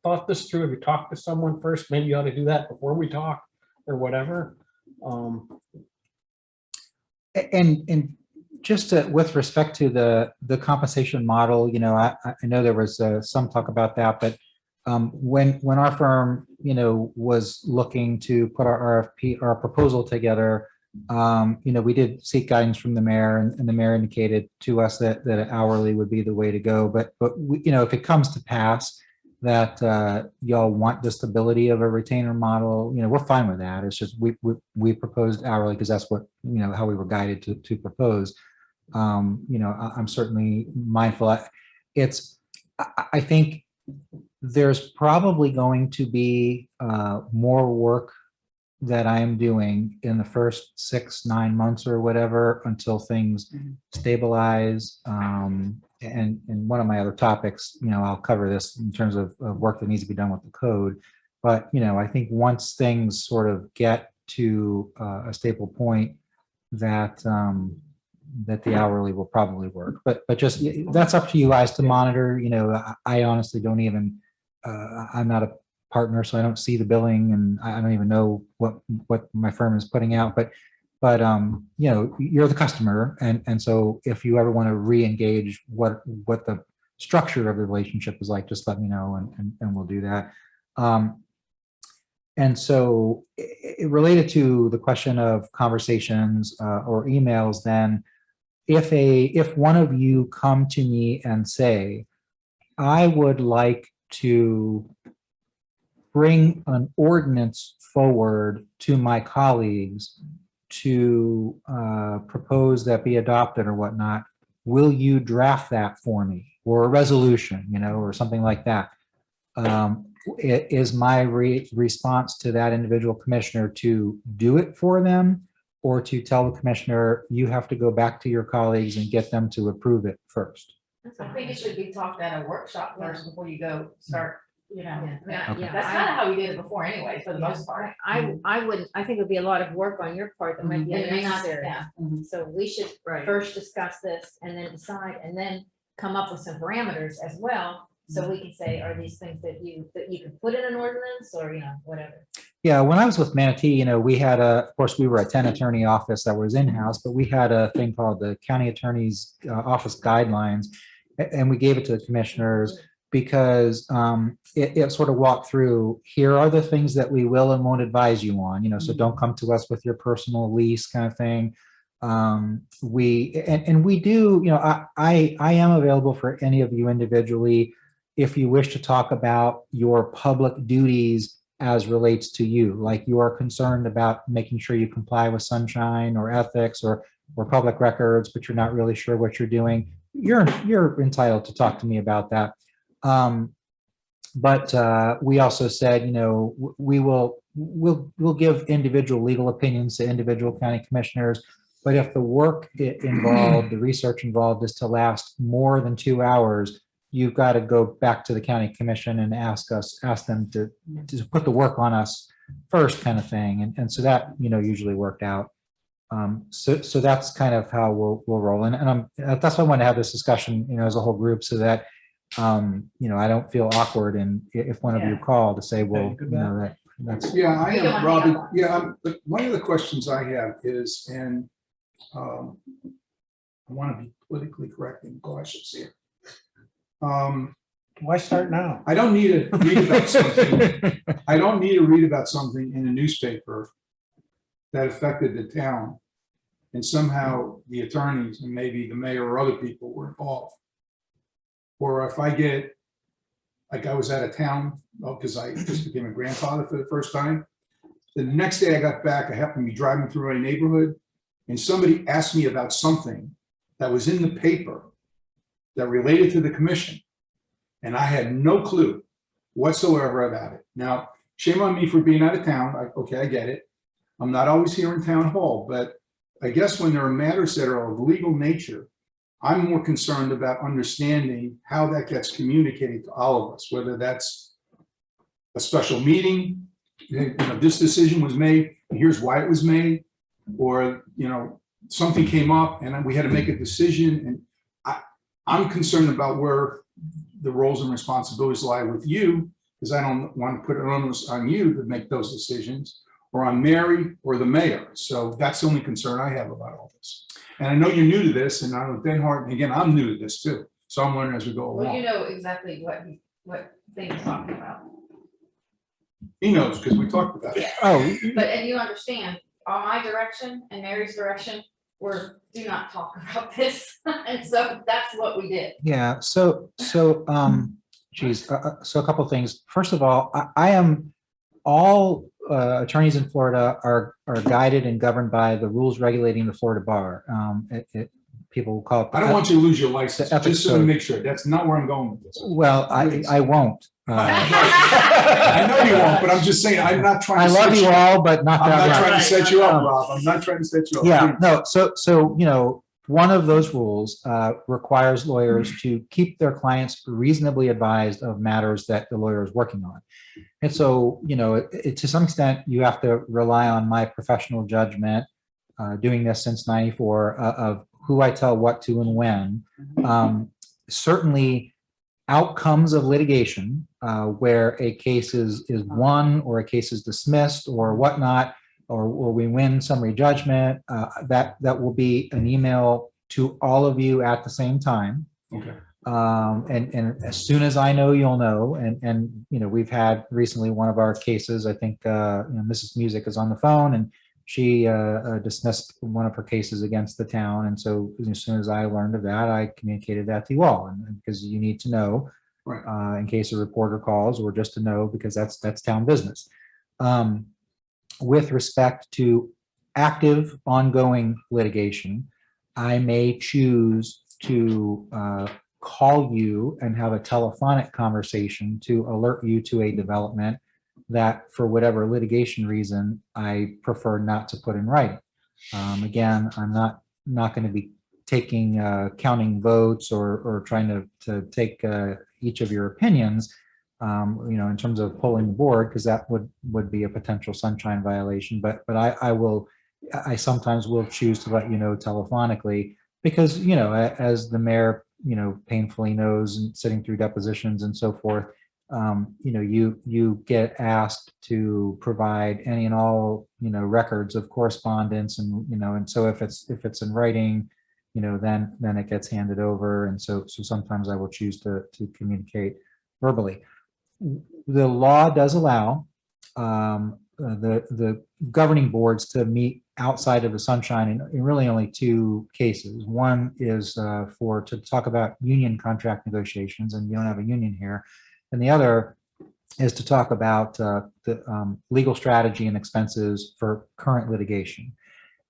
thought this through, if you talked to someone first, maybe you ought to do that before we talk or whatever. And just with respect to the compensation model, I know there was some talk about that, but when our firm, was looking to put our proposal together, we did seek guidance from the mayor, and the mayor indicated to us that hourly would be the way to go. But we, if it comes to pass that y'all want the stability of a retainer model, we're fine with that. It's just we proposed hourly because that's what, how we were guided to propose. I'm certainly mindful. I think there's probably going to be more work that I am doing in the first 6-9 months or whatever until things stabilize. And one of my other topics, I'll cover this in terms of work that needs to be done with the code. But, I think once things sort of get to a stable point, that the hourly will probably work. But just, that's up to you guys to monitor. I honestly don't even, I'm not a partner, so I don't see the billing, and I don't even know what my firm is putting out. But you're the customer, and so if you ever want to re-engage what the structure of the relationship is like, just let me know, and we'll do that. And so related to the question of conversations or emails, then if one of you come to me and say, I would like to bring an ordinance forward to my colleagues to propose that be adopted or whatnot, will you draft that for me, or a resolution, or something like that? Is my response to that individual commissioner to do it for them, or to tell the commissioner, you have to go back to your colleagues and get them to approve it first? I think it should be talked at a workshop first before you go start, Okay. that's kind of how we did it before anyway, for the most part. I think it would be a lot of work on your part that might be And it may not- unnecessary. yeah. So we should Right. first discuss this and then decide, and then come up with some parameters as well. So we can say, are these things that you can put in an ordinance, or, whatever. Yeah, when I was with Manatee, we had of course, we were a 10-attorney office that was in-house, but we had a thing called the County Attorney's Office Guidelines, and we gave it to the commissioners because it sort of walked through, here are the things that we will and won't advise you on, so don't come to us with your personal lease kind of thing. And we do, I am available for any of you individually if you wish to talk about your public duties as relates to you, like you are concerned about making sure you comply with sunshine or ethics or public records, but you're not really sure what you're doing. You're entitled to talk to me about that. But we also said, we'll give individual legal opinions to individual county commissioners. But if the work involved, the research involved is to last more than 2 hours, you've got to go back to the county commission and ask them to put the work on us first, kind of thing. And so that, usually worked out. So that's kind of how we'll roll. And that's why I want to have this discussion, as a whole group, so that, I don't feel awkward. And if one of you call to say, well, that's. Yeah, I You don't am, wanna Robbie. hang up on us. Yeah, but one of the questions I have is, and I want to be politically correct and cautious here. Why start now? I don't need to read about something. I don't need to read about something in a newspaper that affected the town, and somehow the attorneys and maybe the mayor or other people were involved. Or if I get, like I was out of town, because I just became a grandfather for the first time. The next day I got back, I happened to be driving through my neighborhood, and somebody asked me about something that was in the paper that related to the commission. And I had no clue whatsoever about it. Now, shame on me for being out of town. Okay, I get it. I'm not always here in town hall, but I guess when there are matters that are of legal nature, I'm more concerned about understanding how that gets communicated to all of us, whether that's a special meeting, this decision was made, and here's why it was made, or, something came up and we had to make a decision. And I'm concerned about where the roles and responsibilities lie with you, because I don't want to put it on you to make those decisions, or on Mary or the mayor. So that's the only concern I have about all this. And I know you're new to this, and I'm Ben Hart, and again, I'm new to this too. So I'm learning as we go Well, you along. know exactly what thing he's talking about. He knows, because we talked about it. And you understand, on my direction and Mary's direction, do not talk about this. And so that's what we did. Yeah. So a couple of things. First of all, I am all attorneys in Florida are guided and governed by the rules regulating the Florida bar. People will call it. I don't want you to lose your license, the ethics just so to code. make sure. That's not where I'm going with this. Well, I won't. I know you won't, but I'm just saying, I'm not trying I to. love set you all, but not I'm that not much. trying to set you up, Rob. I'm not trying to set you up. Yeah, no, so one of those rules requires lawyers to keep their clients reasonably advised of matters that the lawyer is working on. And so, to some extent, you have to rely on my professional judgment, doing this since '94, of who I tell what to and when. Certainly, outcomes of litigation, where a case is won or a case is dismissed or whatnot, or we win summary judgment, that will be an email to all of you at the same time. Okay. And as soon as I know, you'll know. And we've had recently one of our cases, I think Mrs. Music is on the phone, and she dismissed one of her cases against the town. And so as soon as I learned of that, I communicated that to you all, and because you need to know, Right. in case a reporter calls, or just to know, because that's town business. With respect to active ongoing litigation, I may choose to call you and have a telephonic conversation to alert you to a development that, for whatever litigation reason, I prefer not to put in writing. Again, I'm not going to be counting votes or trying to take each of your opinions, in terms of pulling the board, because that would be a potential sunshine violation. But I sometimes will choose to let you know telephonically, because as the mayor painfully knows, and sitting through depositions and so forth, you get asked to provide any and all records of correspondence, and so if it's in writing, then it gets handed over, and so sometimes I will choose to communicate verbally. The law does allow the governing boards to meet outside of the sunshine in really only two cases. One is to talk about union contract negotiations, and you don't have a union here. And the other is to talk about the legal strategy and expenses for current litigation.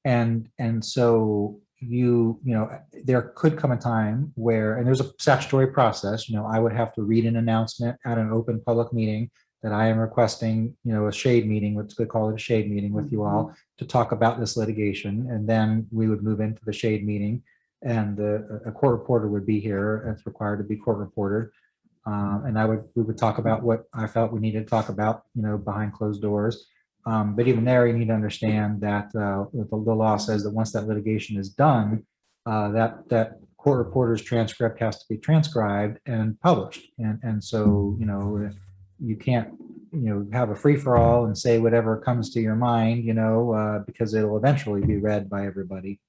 And so you know, there could come a time where, and there's a statutory process, you know, I would have to read an announcement at an open public meeting that I am requesting, you know, a shade meeting, let's call it a shade meeting with you all to talk about this litigation. And then we would move into the shade meeting, and a court reporter would be here. It's required to be court reported. And we would talk about what I felt we needed to talk about, you know, behind closed doors. But even there, you need to understand that the law says that once that litigation is done, that court reporter's transcript has to be transcribed and published. And so, you know, you can't, you know, have a free for all and say whatever comes to your mind, you know, because it'll eventually be read by everybody.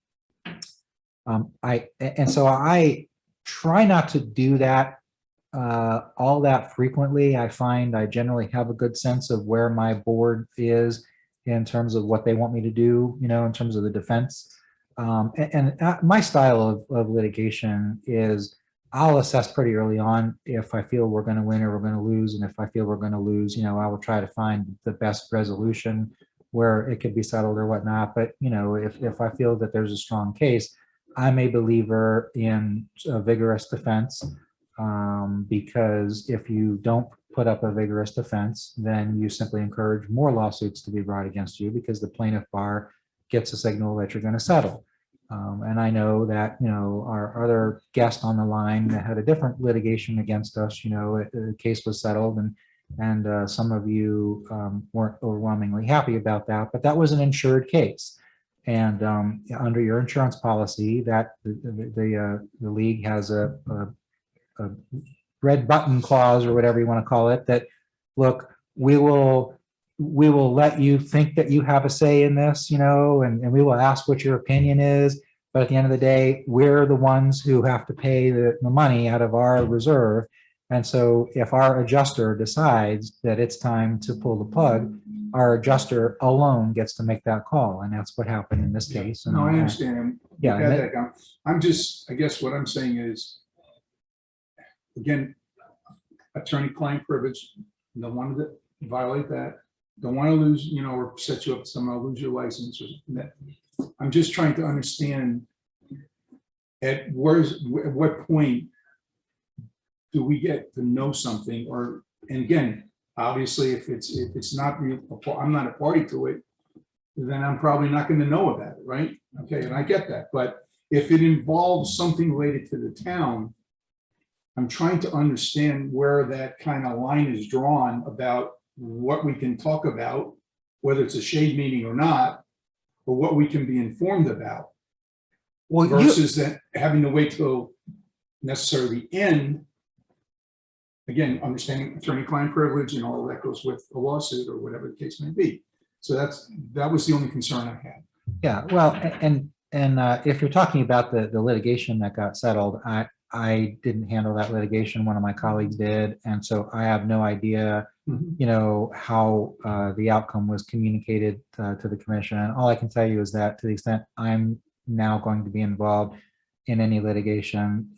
So I try not to do that all that frequently. I find I generally have a good sense of where my board is in terms of what they want me to do, you know, in terms of the defense. My style of litigation is I'll assess pretty early on if I feel we're going to win or we're going to lose. And if I feel we're going to lose, you know, I will try to find the best resolution where it could be settled or whatnot. But, you know, if I feel that there's a strong case, I'm a believer in a vigorous defense, because if you don't put up a vigorous defense, then you simply encourage more lawsuits to be brought against you because the plaintiff bar gets a signal that you're going to settle. And I know that, you know, our other guest on the line that had a different litigation against us, you know, the case was settled, and some of you weren't overwhelmingly happy about that, but that was an insured case. And under your insurance policy, that the league has a red button clause or whatever you want to call it, that, look, we will let you think that you have a say in this, you know, and we will ask what your opinion is. But at the end of the day, we're the ones who have to pay the money out of our reserve. And so if our adjuster decides that it's time to pull the plug, our adjuster alone gets to make that call. And that's what happened in this case. No, I understand. Yeah, Got that down. I'm just, I guess what I'm saying is, again, attorney-client privilege, don't want to violate that. Don't want to lose, you know, or set you up somehow, lose your license or that. I'm just trying to understand at what point do we get to know something, or, and again, obviously if it's not real, I'm not a party to it, then I'm probably not going to know about it, right? Okay, and I get that. But if it involves something related to the town, I'm trying to understand where that kind of line is drawn about what we can talk about, whether it's a shade meeting or not, or what we can be informed about. Well, versus that having to wait till necessarily the end. Again, understanding attorney-client privilege and all that goes with a lawsuit or whatever the case may be. So that was the only concern I had. Yeah, well, and if you're talking about the litigation that got settled, I didn't handle that litigation. One of my colleagues did. And so I have no idea, you know, how the outcome was communicated to the commission. And all I can tell you is that to the extent I'm now going to be involved in any litigation,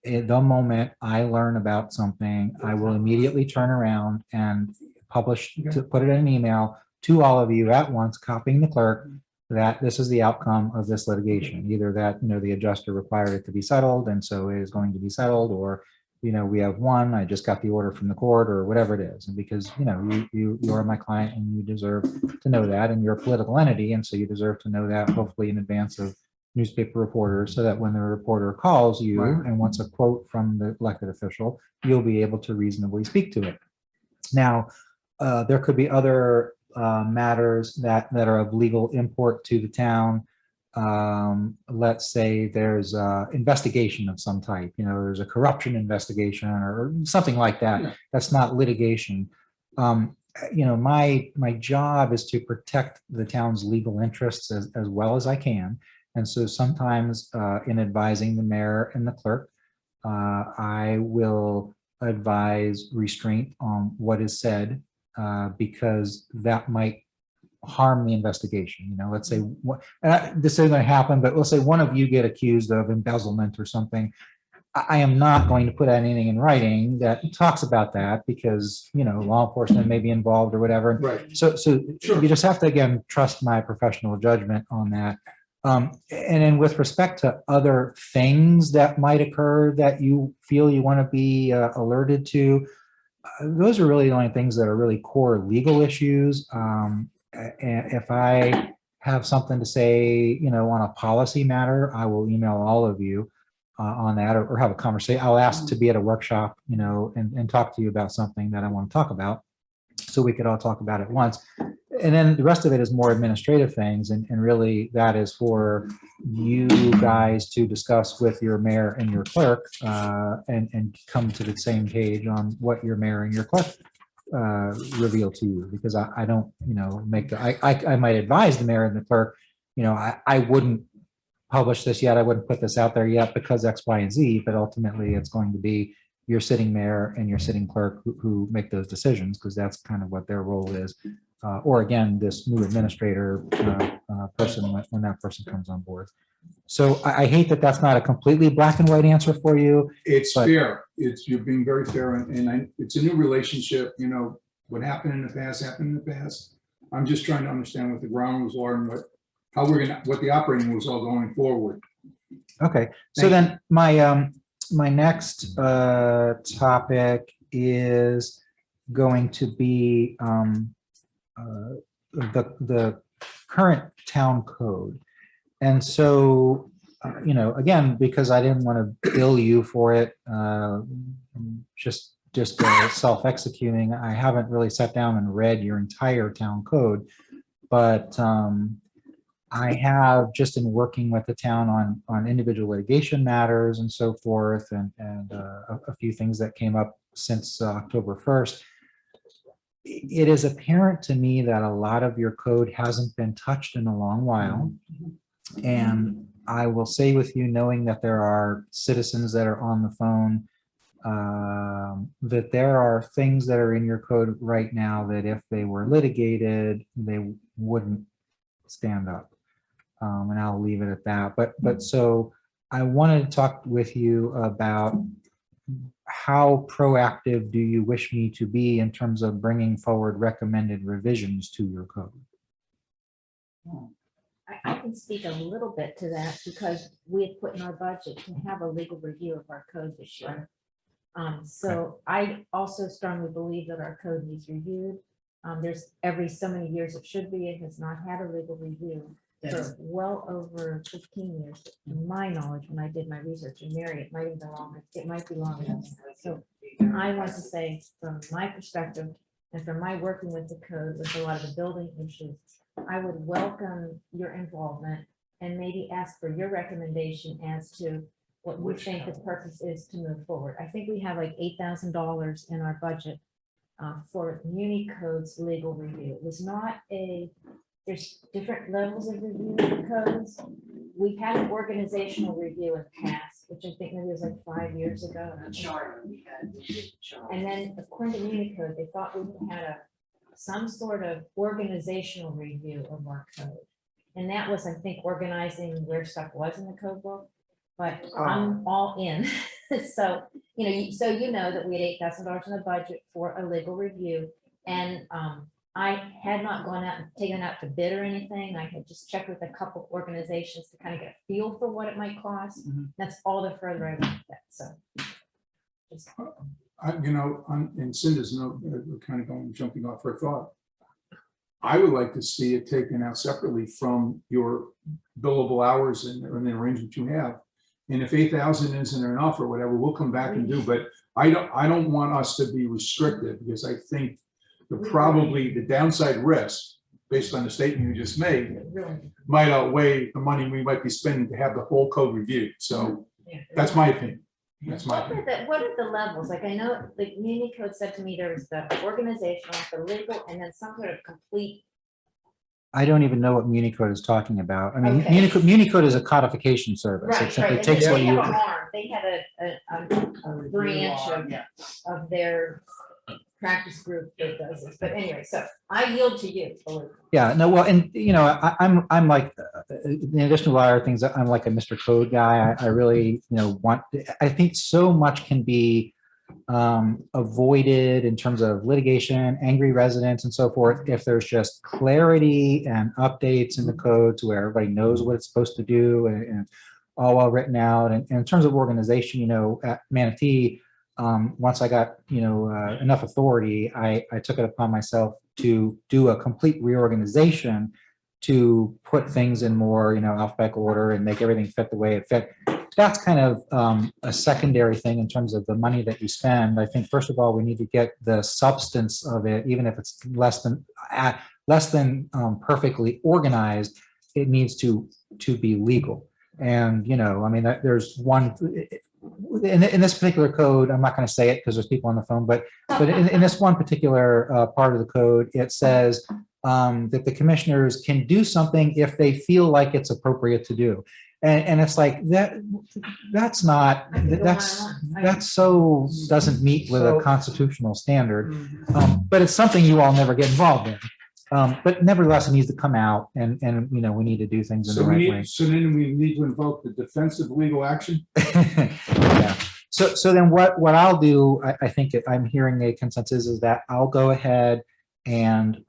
at the moment I learn about something, I will immediately turn around and publish, to put it in an email to all of you at once, copying the clerk, that this is the outcome of this litigation. Either that, you know, the adjuster required it to be settled, and so it is going to be settled, or, you know, we have won, I just got the order from the court, or whatever it is. And because, you know, you are my client and you deserve to know that, and you're a political entity, and so you deserve to know that, hopefully in advance of newspaper reporters, so that when the reporter calls you and wants a quote from the elected official, you'll be able to reasonably speak to it. Now, there could be other matters that are of legal import to the town. Let's say there's a investigation of some type, you know, there's a corruption investigation or something like that. Yeah. That's not litigation. You know, my job is to protect the town's legal interests as well as I can. And so sometimes in advising the mayor and the clerk, I will advise restraint on what is said, because that might harm the investigation. You know, let's say this isn't going to happen, but let's say one of you get accused of embezzlement or something. I am not going to put anything in writing that talks about that because, you know, law enforcement may be involved or whatever. Right. So Sure. you just have to, again, trust my professional judgment on that. And then with respect to other things that might occur that you feel you want to be alerted to, those are really the only things that are really core legal issues. And if I have something to say, you know, on a policy matter, I will email all of you on that or have a conversation. I'll ask to be at a workshop, you know, and talk to you about something that I want to talk about so we could all talk about it once. And then the rest of it is more administrative things. And really that is for you guys to discuss with your mayor and your clerk and come to the same page on what your mayor and your clerk reveal to you, because I don't, you know, I might advise the mayor and the clerk, you know, I wouldn't publish this yet. I wouldn't put this out there yet because X, Y, and Z, but ultimately it's going to be your sitting mayor and your sitting clerk who make those decisions, because that's kind of what their role is. Or again, this new administrator person when that person comes on board. So I hate that that's not a completely black and white answer for you. It's But- fair. You're being very fair, it's a new relationship. You know, what happened in the past happened in the past. I'm just trying to understand what the ground rules are and what the operating rules are going forward. Okay, so then my next topic is going to be the current town code. And so, you know, again, because I didn't want to bill you for it, just self-executing, I haven't really sat down and read your entire town code, but I have just in working with the town on individual litigation matters and so forth, and a few things that came up since October 1st. It is apparent to me that a lot of your code hasn't been touched in a long while. And I will say with you, knowing that there are citizens that are on the phone, that there are things that are in your code right now that if they were litigated, they wouldn't stand up. And I'll leave it at that. But so I wanted to talk with you about how proactive do you wish me to be in terms of bringing forward recommended revisions to your code? I can speak a little bit to that because we had put in our budget to have a legal review of our code this year. So I also strongly believe that our code needs reviewed. There's every so many years it should be. It has not had a legal review for well over 15 years, to my knowledge, when I did my research. And Mary, it might even be longer. It might be longer than that. So I want to say, from my perspective, and from my working with the code, with a lot of the building issues, I would welcome your involvement and maybe ask for your recommendation as to what we think the purpose is to move forward. I think we have like $8,000 in our budget for Muni Code's legal review. It was not there's different levels of review of codes. We've had an organizational review in the past, which I think maybe was like 5 years ago. And then according to Muni Code, they thought we had some sort of organizational review of our code. And that was, I think, organizing where stuff was in the code book, but I'm all in. So, you know that we had $8,000 in the budget for a legal review. And I had not gone out and taken out to bid or anything. I had just checked with a couple organizations to kind of get a feel for what it might cost. That's all the further I went with that, so. Just- In Cinda's note, we're kind of jumping off her thought. I would like to see it taken out separately from your billable hours and the arrangement you have. And if 8,000 isn't enough or whatever, we'll come back and do, but I don't want us to be restricted, because I think the downside risk, based on the statement you just made, might outweigh the money we might be spending to have the whole code reviewed. So that's my opinion. That's my opinion. What are the levels? Like, I know the Muni Code said to me there was the organizational, the legal, and then some sort of complete. I don't even know what Muni Code is talking about. I mean, Okay. Muni Code is a codification service. It simply And takes they what have you. an arm. They had a branch of their practice group that does this, but anyway, so I yield to you. Yeah, no, well, and you know, I'm like, in addition to a lot of things, I'm like a Mr. Code guy. I really, I think so much can be avoided in terms of litigation, angry residents and so forth, if there's just clarity and updates in the code to where everybody knows what it's supposed to do and all well written out. And in terms of organization, at Manatee, once I got, enough authority, I took it upon myself to do a complete reorganization to put things in more, alphabetical order and make everything fit the way it fit. That's kind of a secondary thing in terms of the money that you spend. I think, first of all, we need to get the substance of it, even if it's less than perfectly organized, it needs to be legal. And, there's one, in this particular code, I'm not going to say it because there's people on the phone, but in this one particular part of the code, it says that the commissioners can do something if they feel like it's appropriate to do. And it's like that's so doesn't meet with a constitutional standard, but it's something you all never get involved in. But nevertheless, it needs to come out, and we need to do things in the right way. So then we need to invoke the defensive legal action. Yeah. So then what I'll do, I think I'm hearing a consensus is that I'll go ahead and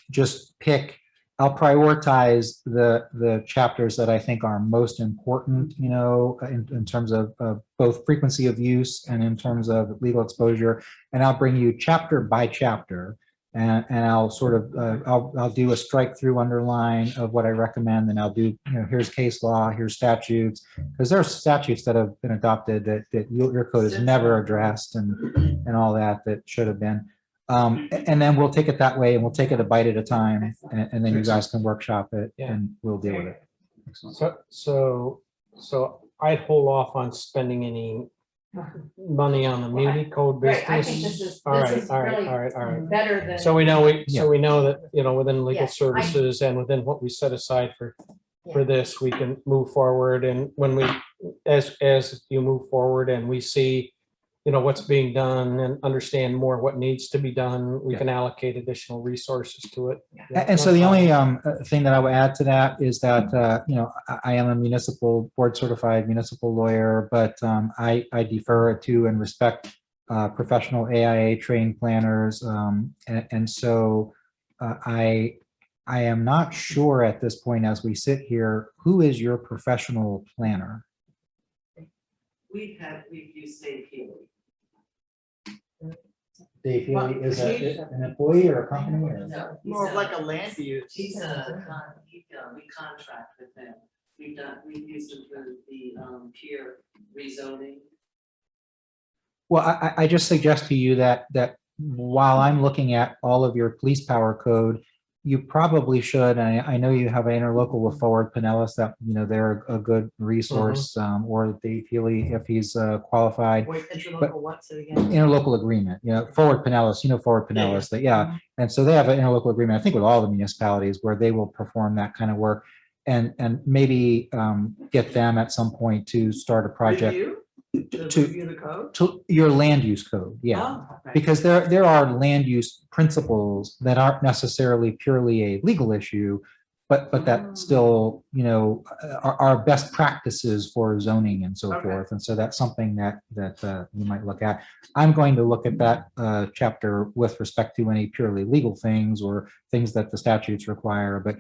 just pick. I'll prioritize the chapters that I think are most important, in terms of both frequency of use and in terms of legal exposure. And I'll bring you chapter by chapter, and I'll sort of I'll do a strike through underline of what I recommend, and I'll do here's case law, here's statutes, because there are statutes that have been adopted that your code has never addressed, and all that should have been. And then we'll take it that way, and we'll take it a bite at a time, and then you guys can workshop it, and we'll deal with it. So I'd hold off on spending any money on the muni code business. Right, I think this is All right, really better than. So we know that, within legal Yeah, services and within what we set aside for this, we can move forward. And when as you move forward and we see, what's being done and understand more what needs to be done, we can allocate additional resources to it. And so the only thing that I would add to that is that, I am a board certified municipal lawyer, but I defer to and respect professional AIA trained planners. And so I am not sure at this point, as we sit here, who is your professional planner? We've used Dave Healy. Dave Healy is an employee or a company? Or? No, More of like a land use. we contract with them. We've used them for the peer rezoning. Well, I just suggest to you that while I'm looking at all of your police power code, you probably should, and I know you have an interlocal with Forward Pinellas that, they're a good resource, or Dave Healy if he's qualified. Wait, But- interlocal, what's it again? Interlocal agreement, Forward Pinellas, Forward Pinellas, that, and so they have an interlocal agreement, I think with all the municipalities where they will perform that kind of work, and maybe get them at some point to start a project. Review? To- Review the code? To your land use code, Oh, okay. because there are land use principles that aren't necessarily purely a legal issue, but that still, are best practices for zoning and so Okay. forth. And so that's something that you might look at. I'm going to look at that chapter with respect to any purely legal things or things that the statutes require, but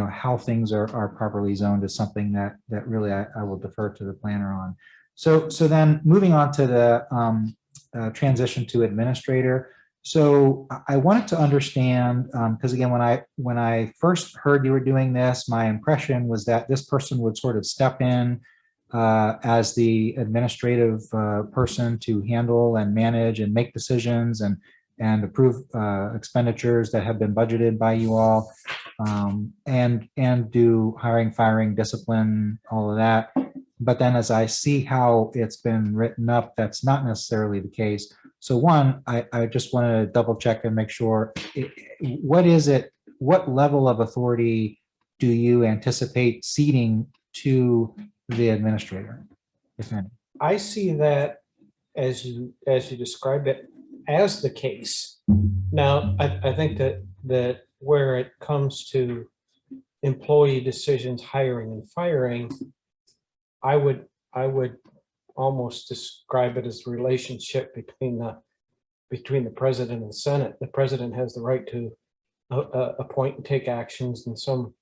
how things are properly zoned is something that really I will defer to the planner on. So then moving on to the transition to administrator. So I wanted to understand, because again, when I first heard you were doing this, my impression was that this person would sort of step in as the administrative person to handle and manage and make decisions and approve expenditures that have been budgeted by you all, and do hiring, firing, discipline, all of that. But then as I see how it's been written up, that's not necessarily the case. So one, I just want to double check and make sure, what level of authority do you anticipate ceding to the administrator, if any? I see that as you described it, as the case. Now, I think that where it comes to employee decisions, hiring and firing, I would almost describe it as a relationship between the president and Senate. The president has the right to appoint and take actions, and some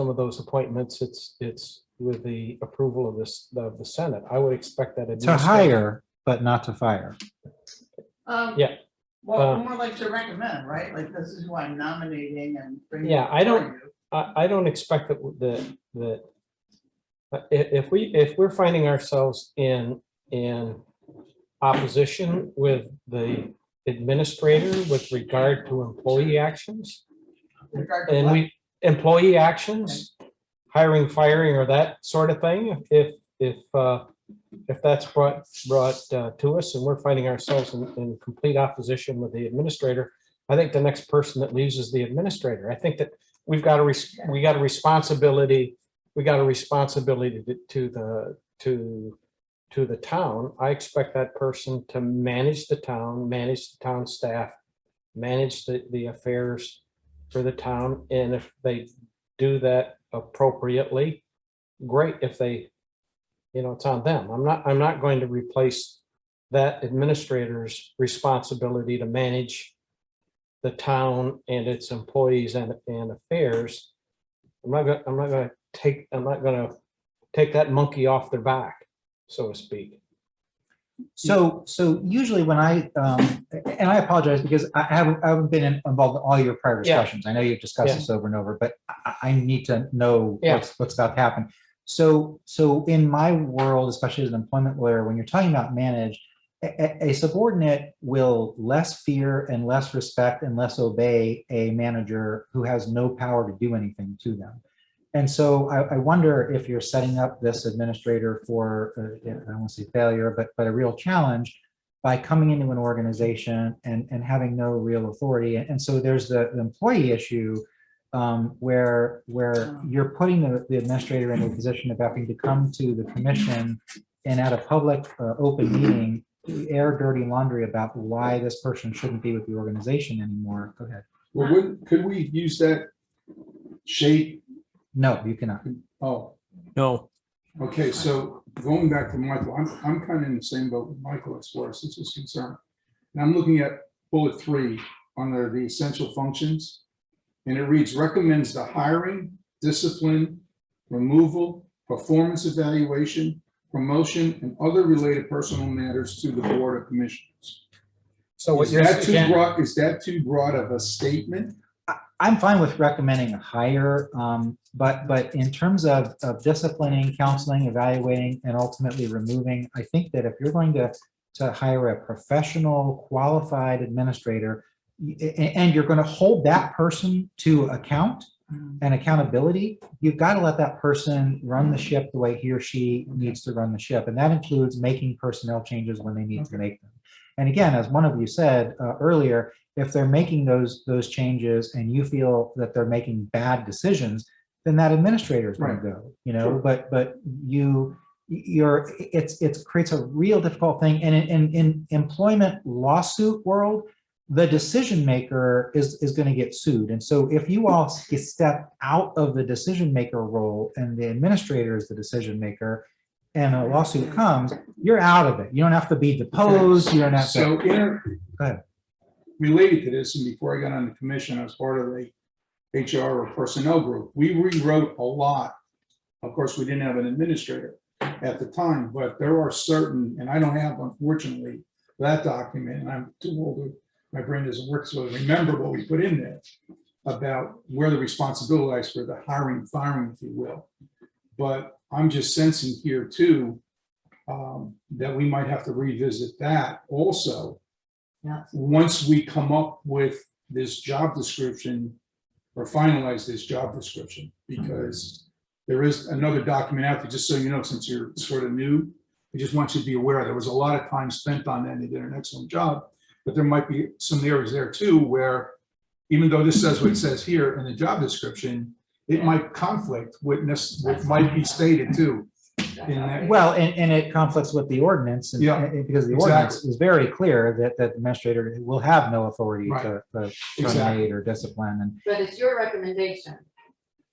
of those appointments, it's with the approval of the Senate. I would expect that. To hire, but not to fire. Yeah. Well, more like to recommend, right? Like this is who I'm nominating and bringing. Yeah, I don't- before you. I don't expect that if we're finding ourselves in opposition with the administrator with regard to employee actions, Regard to and what? employee actions, hiring, firing, or that sort of thing, if that's brought to us and we're finding ourselves in complete opposition with the administrator, I think the next person that leaves is the administrator. I think that we got a responsibility to the town. I expect that person to manage the town staff, manage the affairs for the town. And if they do that appropriately, great. If they, it's on them. I'm not going to replace that administrator's responsibility to manage the town and its employees and affairs. I'm not going to take that monkey off their back, so to speak. So usually when and I apologize because I haven't been involved in all your prior Yeah. discussions. I know you've discussed Yeah. this over and over, but I need to know Yeah. what's about to happen. So in my world, especially as an employment lawyer, when you're talking about manage, a subordinate will less fear and less respect and less obey a manager who has no power to do anything to them. And so I wonder if you're setting up this administrator for, I don't want to say failure, but a real challenge by coming into an organization and having no real authority. And so there's the employee issue where you're putting the administrator in a position of having to come to the commission and at a public open meeting, air dirty laundry about why this person shouldn't be with the organization anymore. Go ahead. Well, could we use that shape? No, you cannot. Oh, No. okay, so going back to Michael, I'm kind of in the same boat with Michael as far as this is concerned. And I'm looking at bullet 3 under the essential functions. And it reads, recommends the hiring, discipline, removal, performance evaluation, promotion, and other related personal matters to the Board of Commissioners. So what Is you're that too saying, broad? Is that too broad of a statement? I'm fine with recommending a hire, but in terms of disciplining, counseling, evaluating, and ultimately removing, I think that if you're going to hire a professional, qualified administrator, and you're going to hold that person to account and accountability, you've got to let that person run the ship the way he or she needs to run the ship. And that includes making personnel changes when they need to make them. And again, as one of you said earlier, if they're making those changes and you feel that they're making bad decisions, then that administrator is going to go, Sure. but it creates a real difficult thing. And in employment lawsuit world, the decision maker is going to get sued. And so if you all step out of the decision maker role and the administrator is the decision maker and a lawsuit comes, you're out of it. You don't have to be deposed. You don't have to. So Go ahead. related to this, and before I got on the commission, I was part of the HR or personnel group. We rewrote a lot. Of course, we didn't have an administrator at the time, but there are certain, and I don't have, unfortunately, that document, and I'm too old, my brain doesn't work, so I remember what we put in there about where the responsibility lies for the hiring, firing, if you will. But I'm just sensing here too, that we might have to revisit that also. Yes. Once we come up with this job description or finalize this job description, because there is another document out there, just so you know, since you're sort of new, I just want you to be aware there was a lot of time spent on that and they did an excellent job, but there might be some areas there too, where even though this says what it says here in the job description, it might conflict with what might be stated too. in that. Well, and it conflicts with the ordinance and Yeah, because the ordinance is very clear that the administrator will have no authority Right. to Exactly. terminate or discipline. And But it's your recommendation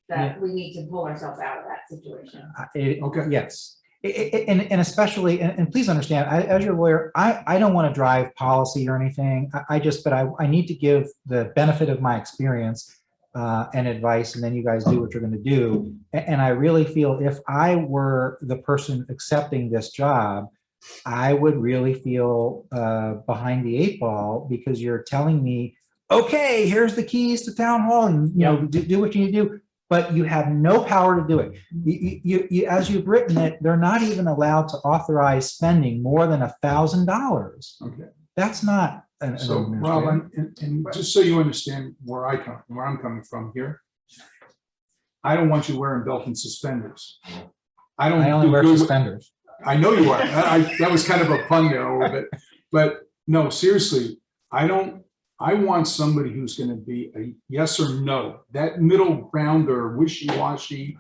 that we need to pull ourselves out of that situation. Okay. Yes. And especially, and please understand, as your lawyer, I don't want to drive policy or anything. But I need to give the benefit of my experience and advice, and then you guys do what you're going to do. And I really feel if I were the person accepting this job, I would really feel behind the 8 ball because you're telling me, okay, here's the keys to town hall, and do what you need to do. But you have no power to do it. You, as you've written it, they're not even allowed to authorize spending more than $1,000. Okay. That's not an So, administrator. Rob, and just so you understand where I'm coming from here, I don't want you wearing belt and suspenders. I don't. I only do wear good with- suspenders. I know you are. That was kind of a pun there a little bit, but no, seriously, I want somebody who's going to be a yes or no. That middle ground or wishy-washy,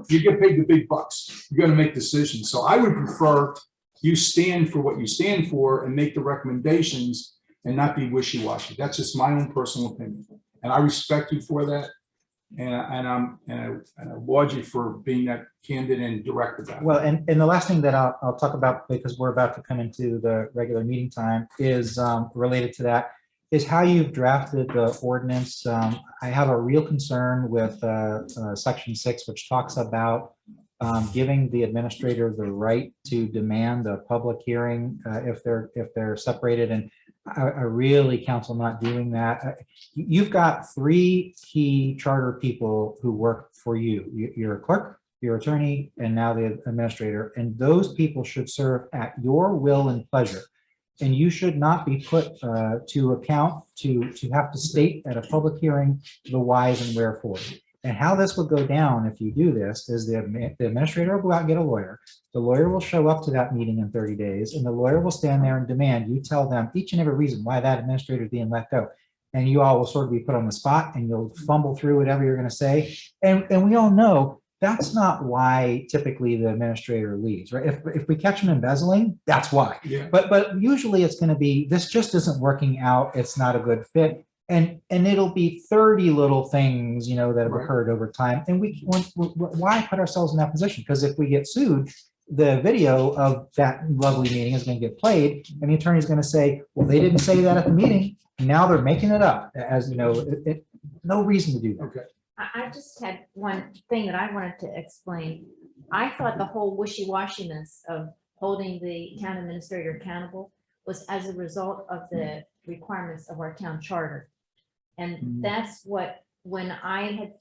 you get paid the big bucks. You got to make decisions. So I would prefer you stand for what you stand for and make the recommendations and not be wishy-washy. That's just my own personal opinion. And I respect you for that. And I applaud you for being that candid and direct about it. Well, and the last thing that I'll talk about, because we're about to come into the regular meeting time, is related to that, is how you've drafted the ordinance. I have a real concern with section 6, which talks about giving the administrator the right to demand a public hearing if they're separated. And I really counsel not doing that. You've got 3 key charter people who work for you. You're a clerk, your attorney, and now the administrator. And those people should serve at your will and pleasure. And you should not be put to account to have to state at a public hearing the whys and wherefore. And how this would go down if you do this is the administrator will go out and get a lawyer. The lawyer will show up to that meeting in 30 days, and the lawyer will stand there and demand you tell them each and every reason why that administrator is being let go. And you all will sort of be put on the spot, and you'll fumble through whatever you're going to say. And we all know that's not why typically the administrator leaves, right? If we catch them embezzling, that's why. Yeah. But usually it's going to be, this just isn't working out. It's not a good fit. And it'll be 30 little things, that have Right. occurred over time. And why put ourselves in that position? Because if we get sued, the video of that lovely meeting is going to get played, and the attorney is going to say, well, they didn't say that at the meeting. Now they're making it up, as you know, no reason to do that. Okay. I just had one thing that I wanted to explain. I thought the whole wishy-washiness of holding the town administrator accountable was as a result of the requirements of our town charter. And that's what, when I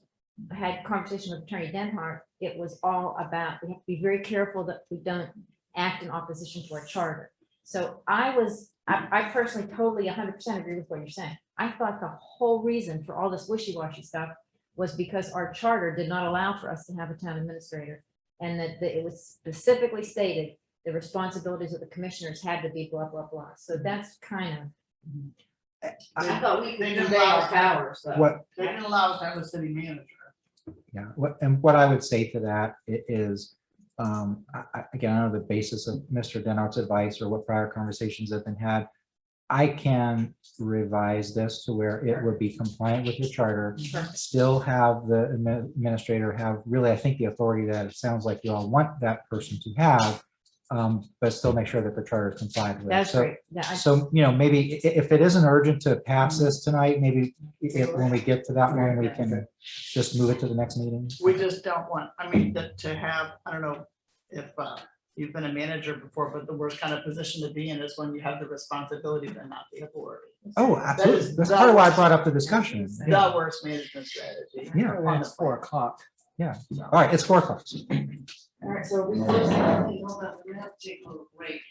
had conversation with Attorney Denhart, it was all about, we have to be very careful that we don't act in opposition to our charter. So I personally totally 100% agree with what you're saying. I thought the whole reason for all this wishy-washy stuff was because our charter did not allow for us to have a town administrator, and that it was specifically stated the responsibilities of the commissioners had to be blah, blah, blah. So that's kind of. I thought we They could didn't convey allow our us to have- powers, though. What They didn't allow us to have a city manager. Yeah, what I would say to that is, again, I don't know the basis of Mr. Denhart's advice or what prior conversations have been had. I can revise this to where it would be compliant with your charter, still have the administrator have really, I think, the authority that it sounds like you all want that person to have, but still make sure that the charter is compliant with. That's So- right. Yeah, So, maybe if it isn't urgent to pass this tonight, maybe when we get to that one, we can just move it to the next meeting. We just don't want, to have, I don't know if you've been a manager before, but the worst kind of position to be in is when you have the responsibility but not the authority. Oh, absolutely. That's part of why I brought up the discussion. The worst management strategy. Yeah. On the It's 4 o'clock. All right, it's 4 o'clock. All right, so we We're close. gonna have to take a little break.